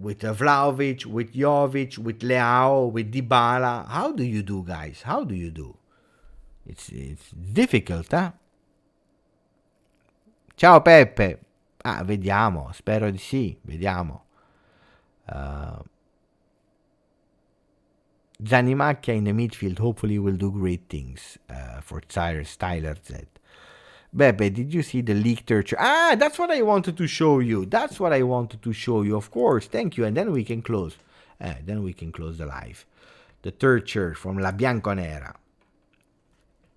[SPEAKER 1] with Vlahovic, with Jovic, with Leao, with Dybala. How do you do, guys? How do you do? It's difficult, eh? Ciao Peppe. Ah, vediamo, spero di sì, vediamo. Zanimacchia in the midfield hopefully will do great things for Styler Z. Beppe, did you see the leaked third shirt? Ah, that's what I wanted to show you. That's what I wanted to show you. Of course, thank you. And then we can close. Then we can close the live. The third shirt from La Bianconera.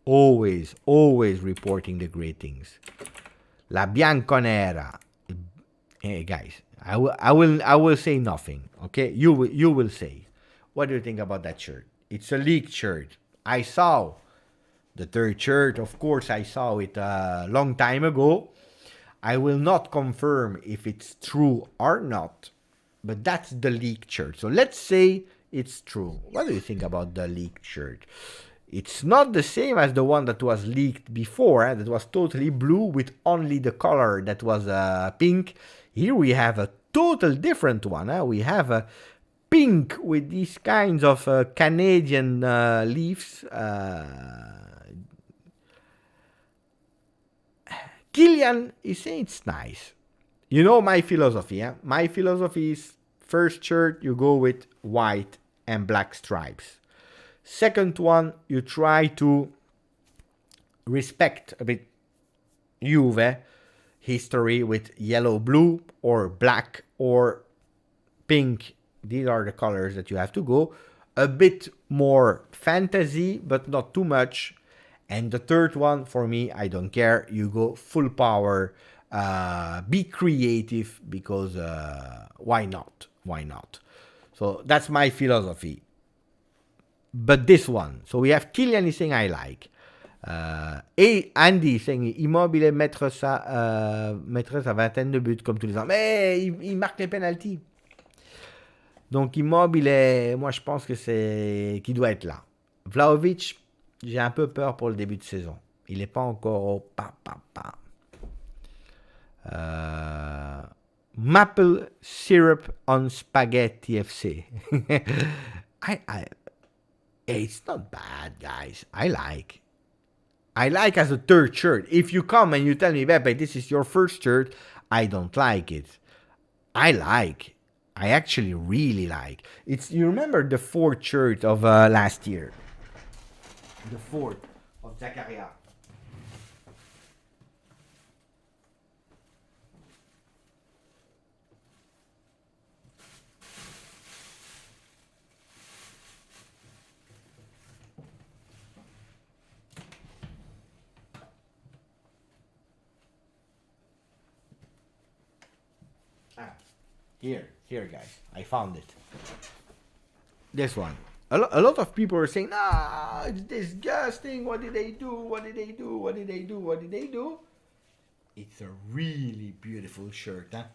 [SPEAKER 1] Always reporting the great things. La Bianconera. Hey guys, I will say nothing. Okay, you will say. What do you think about that shirt? It's a leaked shirt. I saw the third shirt. Of course, I saw it a long time ago. I will not confirm if it's true or not, but that's the leaked shirt. So let's say it's true. What do you think about the leaked shirt? It's not the same as the one that was leaked before, that was totally blue with only the color that was pink. Here we have a total different one. We have a pink with these kinds of Canadian leaves. Killian is saying it's nice. You know my philosophy. My philosophy is first shirt you go with white and black stripes. Second one, you try to respect a bit Juve history with yellow, blue, or black, or pink. These are the colors that you have to go. A bit more fantasy, but not too much. And the third one, for me, I don't care. You go full power. Be creative, because why not? Why not? So that's my philosophy. But this one, so we have Kylian is saying I like. Andy saying Immobile mettre sa vingtaine de buts comme tous les ans. Mais il marque les penalties. Donc Immobile, moi je pense que c'est qu'il doit être là. Vlahovic, j'ai un peu peur pour le début de saison. Il n'est pas encore au Maple syrup on spaghetti FC. It's not bad, guys. I like as a third shirt. If you come and you tell me, Beppe, this is your first shirt, I don't like it. I actually really like. You remember the fourth shirt of last year? The fourth of Zakaria. Here, guys, I found it. This one. A lot of people are saying, "Ah, it's disgusting. What did they do? What did they do? What did they do? What did they do?" It's a really beautiful shirt. Huh?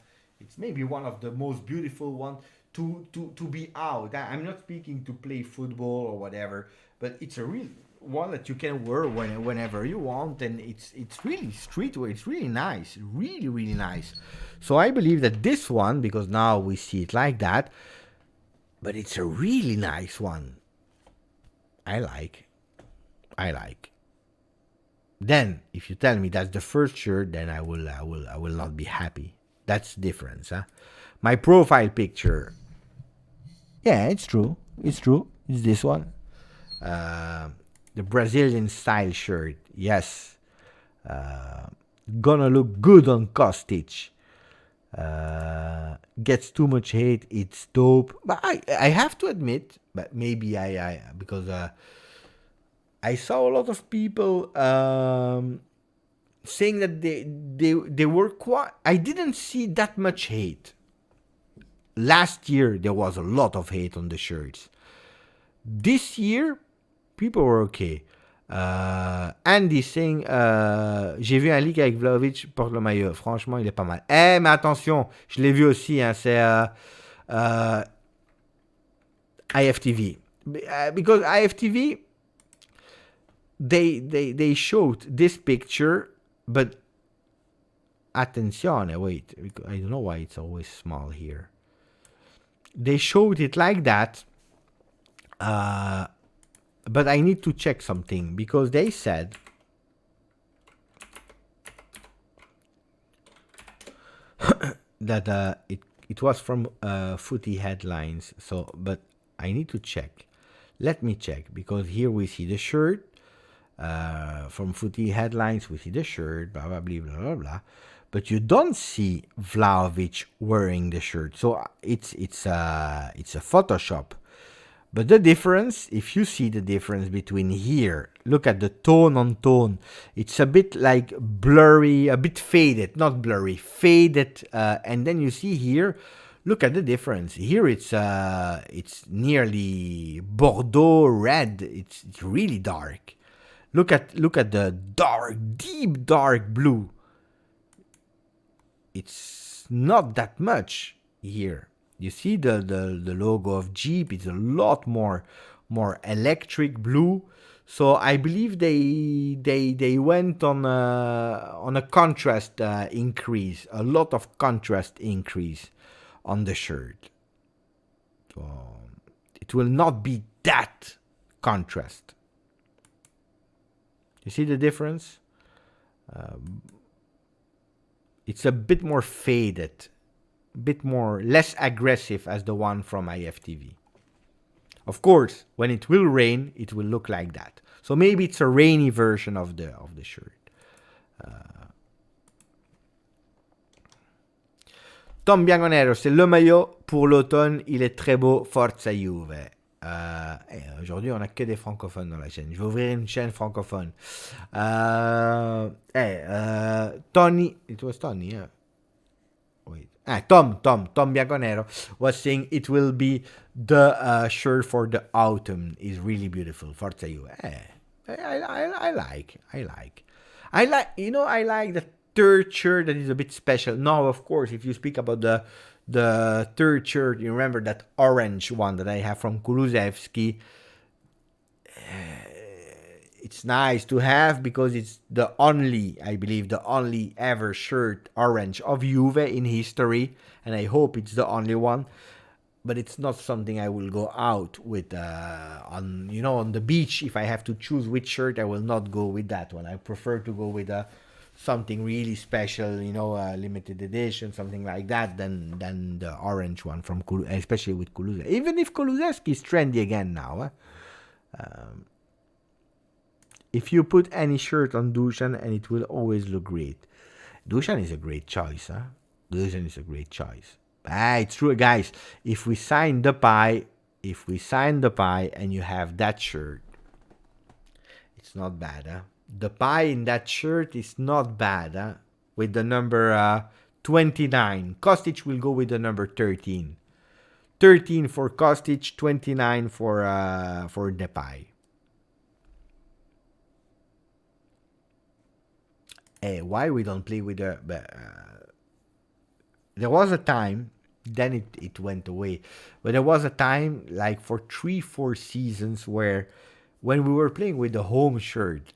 [SPEAKER 1] It's maybe one of the most beautiful ones to be out. I'm not speaking to play football or whatever, but it's a real one that you can wear whenever you want, and it's really streetwear. It's really nice, really, really nice. So I believe that this one, because now we see it like that, but it's a really nice one. I like. Then, if you tell me that's the first shirt, then I will not be happy. That's the difference, huh? My profile picture. Yeah, it's true. It's this one. The Brazilian style shirt. Yes. Gonna look good on KOSTIC. Gets too much hate. It's dope. But I have to admit, but maybe because I saw a lot of people saying that they were quite. I didn't see that much hate. Last year there was a lot of hate on the shirts. This year people were okay. Andy saying j'ai vu un leak avec Vlahovic porte le maillot. Franchement, il est pas mal. Mais attention, je l'ai vu aussi. Hein, c'est IFTV. Because IFTV, they showed this picture, but attenzione, wait, I don't know why it's always small here. they showed it like that. But I need to check something because they said that it was from Footy Headlines. So, but I need to check. Let me check because here we see the shirt from Footy Headlines. We see the shirt, blah blah blah blah blah blah. But you don't see Vlahovic wearing the shirt. So it's a Photoshop. But the difference, if you see the difference between here, look at the tone on tone. It's a bit like blurry, a bit faded, not blurry, faded. And then you see here, look at the difference. Here it's nearly Bordeaux red. It's really dark. Look at the dark, deep dark blue. It's not that much here. You see the logo of Jeep. It's a lot more electric blue. So I believe they went on a contrast increase, a lot of contrast increase on the shirt. So it will not be that contrast. You see the difference? It's a bit more faded. Bit more less aggressive as the one from IFTV. Of course, when it will rain, it will look like that. So maybe it's a rainy version of the shirt. Tom Bianconero, c'est le maillot pour l'automne, il est très beau, forza Juve. Aujourd'hui, on n'a que des francophones dans la chaîne. Je vais ouvrir une chaîne francophone. Tony, it was Tony, yeah. Wait. Tom Bianconero was saying it will be the shirt for the autumn. Is really beautiful. Forza Juve. I like. I like the third shirt that is a bit special. Now, of course, if you speak about the third shirt, you remember that orange one that I have from Kulusevski. It's nice to have because it's the only, I believe, the only ever shirt orange of Juve in history, and I hope it's the only one. But it's not something I will go out with on the beach. If I have to choose which shirt, I will not go with that one. I prefer to go with something really special, limited edition, something like that, than the orange one from especially with Kulusevski. Even if Kulusevski is trendy again now. If you put any shirt on Dusan, and it will always look great. Dusan is a great choice, huh? Dusan is a great choice. It's true, guys. If we sign Depay, and you have that shirt, it's not bad, huh? Depay in that shirt is not bad, huh? With the number 29. Kostic will go with the number 13. 13 for Kostic, 29 for Depay. Why we don't play with the... there was a time, then it went away. But there was a time, like for 3-4 seasons, where when we were playing with the home shirt,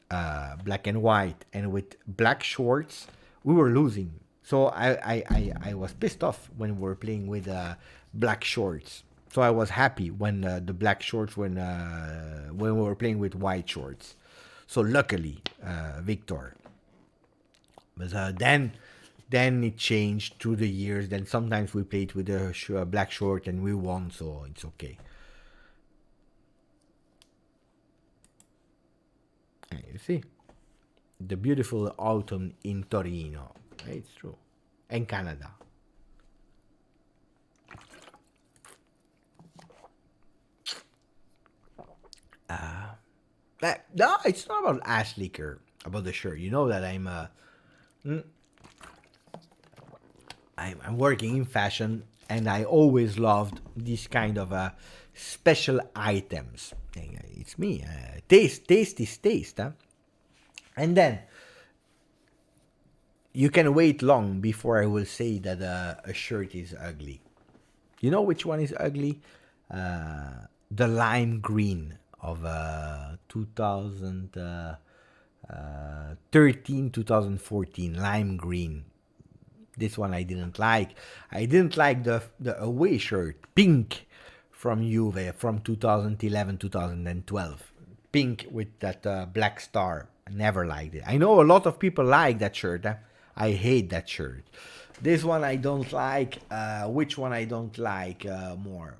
[SPEAKER 1] black and white, and with black shorts, we were losing. So I was pissed off when we were playing with black shorts. So I was happy when the black shorts when we were playing with white shorts. So luckily, Victor. But then it changed through the years. Then sometimes we played with a black short and we won, so it's okay. You see, the beautiful autumn in Torino. It's true, and Canada. No, it's not about ass liquor. About the shirt, you know that I'm working in fashion, and I always loved these kind of special items. It's me. Taste is taste, huh? And then you can wait long before I will say that a shirt is ugly. You know which one is ugly? The lime green of 2013, 2014, lime green. This one I didn't like. I didn't like the away shirt, pink, from Juve from 2011-2012. Pink with that black star. I never liked it. I know a lot of people like that shirt. I hate that shirt. This one I don't like. Which one I don't like more?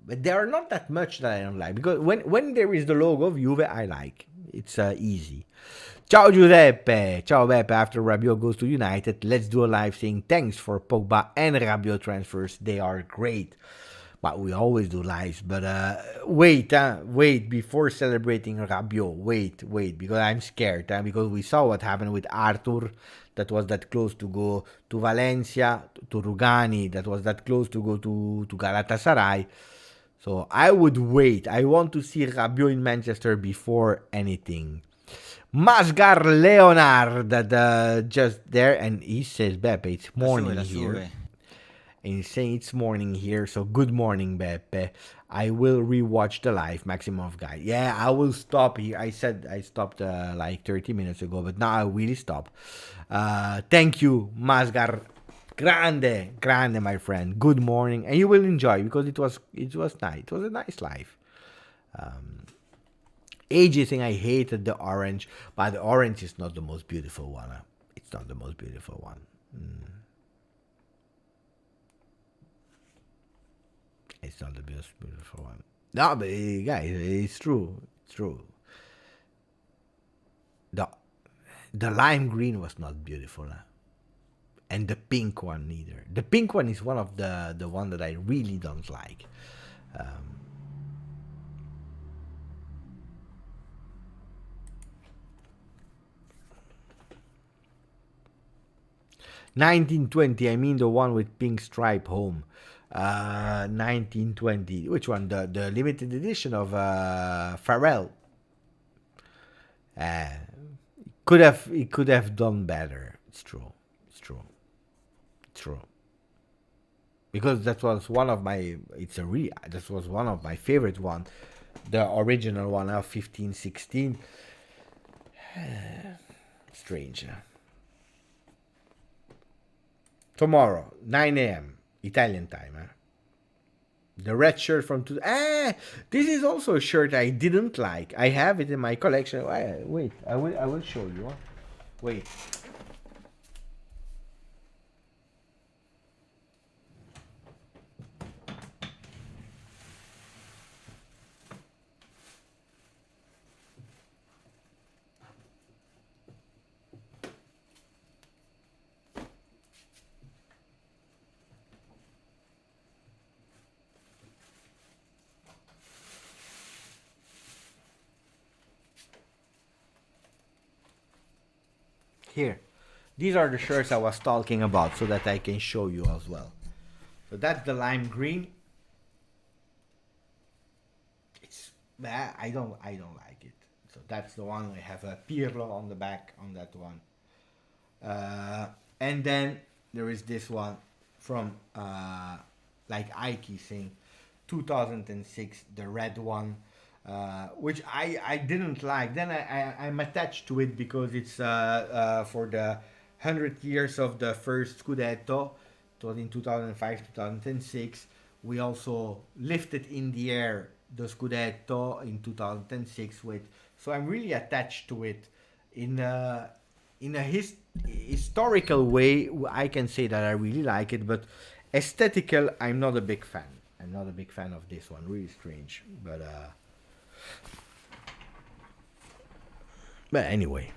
[SPEAKER 1] But there are not that much that I don't like. Because when there is the logo of Juve, I like. It's easy. Ciao Giuseppe. Ciao Beppe. After Rabiot goes to United, let's do a live saying thanks for Pogba and Rabiot transfers. They are great. But we always do lives. But wait before celebrating Rabiot. Wait, because I'm scared. Because we saw what happened with Arthur, that was that close to go to Valencia, to Rugani, that was that close to go to Galatasaray. So I would wait. I want to see Rabiot in Manchester before anything. Masgar Leonard, that just there, and he says, Beppe, it's morning here. And he's saying it's morning here, so good morning, Beppe. I will rewatch the live, Maximov guy. Yeah, I will stop here. I said I stopped like 30 minutes ago, but now I really stop. Thank you, Masgar. Grande, my friend. Good morning, and you will enjoy because it was nice. It was a nice live. AJ saying I hated the orange, but the orange is not the most beautiful one. It's not the most beautiful one. It's not the most beautiful one. No, but guys, it's true. It's true. The lime green was not beautiful, and the pink one neither. The pink one is one of the one that I really don't like. 1920, I mean the one with pink stripe home. 1920. Which one? The limited edition of Pharrell. It could have done better. It's true. Because that was one of my. That was one of my favorite one. The original one of 15, 16. Strange. Tomorrow, 9 a.m. Italian time. The red shirt from this is also a shirt I didn't like. I have it in my collection. Wait, I will show you. Wait. Here, these are the shirts I was talking about, so that I can show you as well. So that's the lime green. It's I don't like it. So that's the one. I have a Pirlo on the back on that one. And then there is this one from like Ike saying 2006, the red one. Which I didn't like. Then I'm attached to it because it's for the 100 years of the first Scudetto. It was in 2005-2006. We also lifted in the air the Scudetto in 2006 with. So I'm really attached to it in a historical way. I can say that I really like it, but aesthetical, I'm not a big fan. I'm not a big fan of this one. Really strange, but anyway.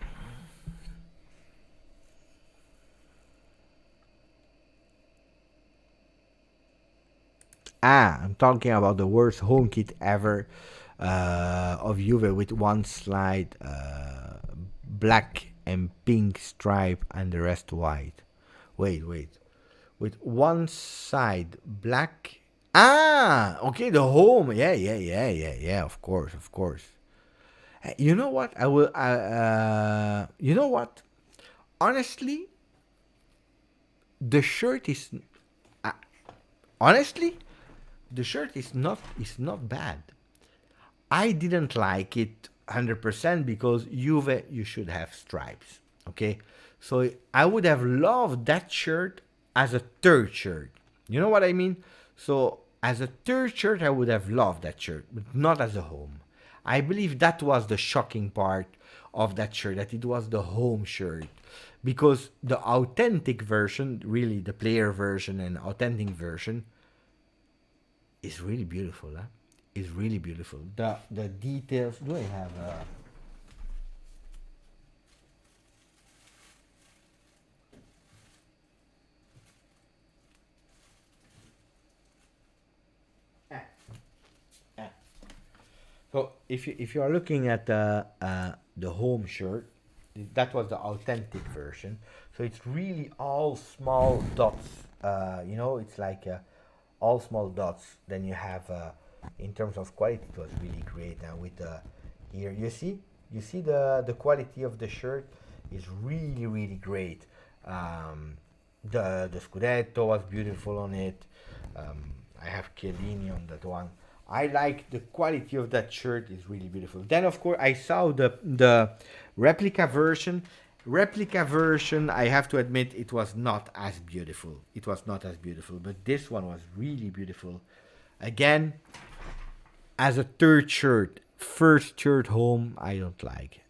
[SPEAKER 1] I'm talking about the worst home kit ever of Juve with one slide black and pink stripe and the rest white. Wait. With one side black. Okay, the home. Yeah, of course. You know what? I will. You know what? Honestly, the shirt is. Honestly, the shirt is not bad. I didn't like it 100% because Juve, you should have stripes. Okay, so I would have loved that shirt as a third shirt. You know what I mean? So as a third shirt, I would have loved that shirt, but not as a home. I believe that was the shocking part of that shirt, that it was the home shirt. Because the authentic version, really the player version and authentic version, is really beautiful. Huh? Is really beautiful. The details. Do I have a... So if you are looking at the home shirt, that was the authentic version. So it's really all small dots. It's like all small dots. Then you have in terms of quality, it was really great. Now with the here, you see the quality of the shirt is really really great. The Scudetto was beautiful on it. I have Chiellini on that one. I like the quality of that shirt, is really beautiful. Then of course I saw the replica version. Replica version, I have to admit, it was not as beautiful. It was not as beautiful, but this one was really beautiful. Again, as a third shirt, first shirt home, I don't like.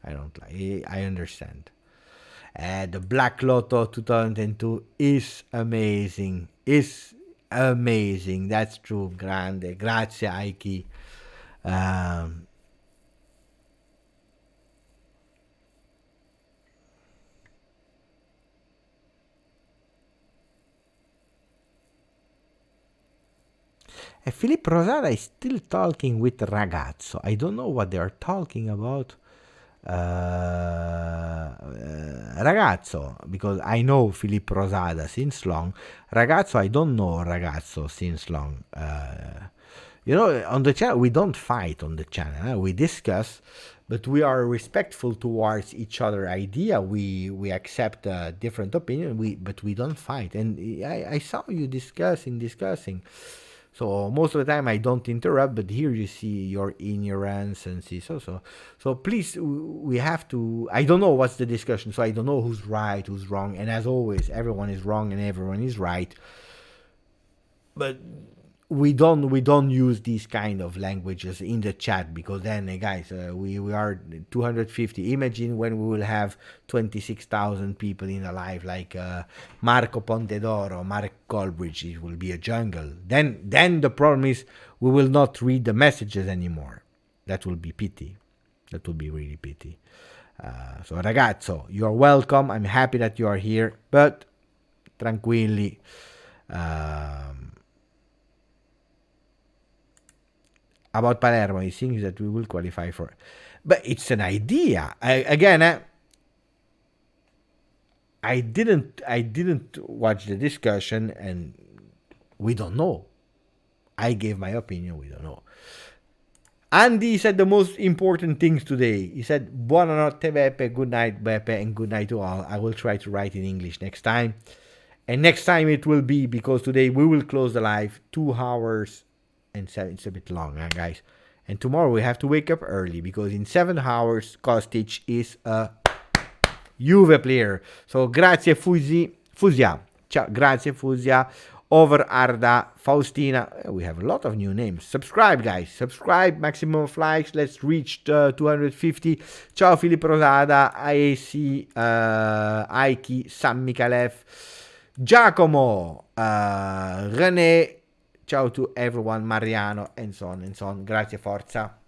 [SPEAKER 1] I understand. The Black Lotto 2002 is amazing. Is amazing. That's true. Grande. Grazie, Aiki. Filip Rosada is still talking with Ragazzo. I don't know what they are talking about. Ragazzo, because I know Filip Rosada since long. Ragazzo, I don't know Ragazzo since long. On the channel, we don't fight on the channel. We discuss, but we are respectful towards each other idea. We accept a different opinion, but we don't fight. And I saw you discussing. So most of the time I don't interrupt, but here you see your ignorance and see so please, we have to. I don't know what's the discussion, so I don't know who's right, who's wrong, and as always, everyone is wrong and everyone is right. But we don't use these kind of languages in the chat, because then guys, we are 250. Imagine when we will have 26,000 people in a live, like Marco Pontedoro, Mark Colbridge. It will be a jungle. Then the problem is we will not read the messages anymore. That will be pity. That will be really pity. So ragazzo, you're welcome. I'm happy that you are here, but tranquilli. About Palermo, he thinks that we will qualify for, but it's an idea. I didn't watch the discussion, and we don't know. I gave my opinion. We don't know. Andy said the most important things today. He said, "Buonanotte, Beppe. Good night, Beppe, and good night to all." I will try to write in English next time, and next time it will be, because today we will close the live 2 hours. And 7, it's a bit long, guys. And tomorrow we have to wake up early, because in 7 hours Kostic is a Juve player. So grazie Fusia. Ciao, grazie Fusia. Over Arda, Faustina. We have a lot of new names. Subscribe, guys. Subscribe. Maximum of likes. Let's reach 250. Ciao Filip Rosada, IAC, Aiki, San Michalev, Giacomo, René. Ciao to everyone, Mariano, and so on and so on. Grazie, forza.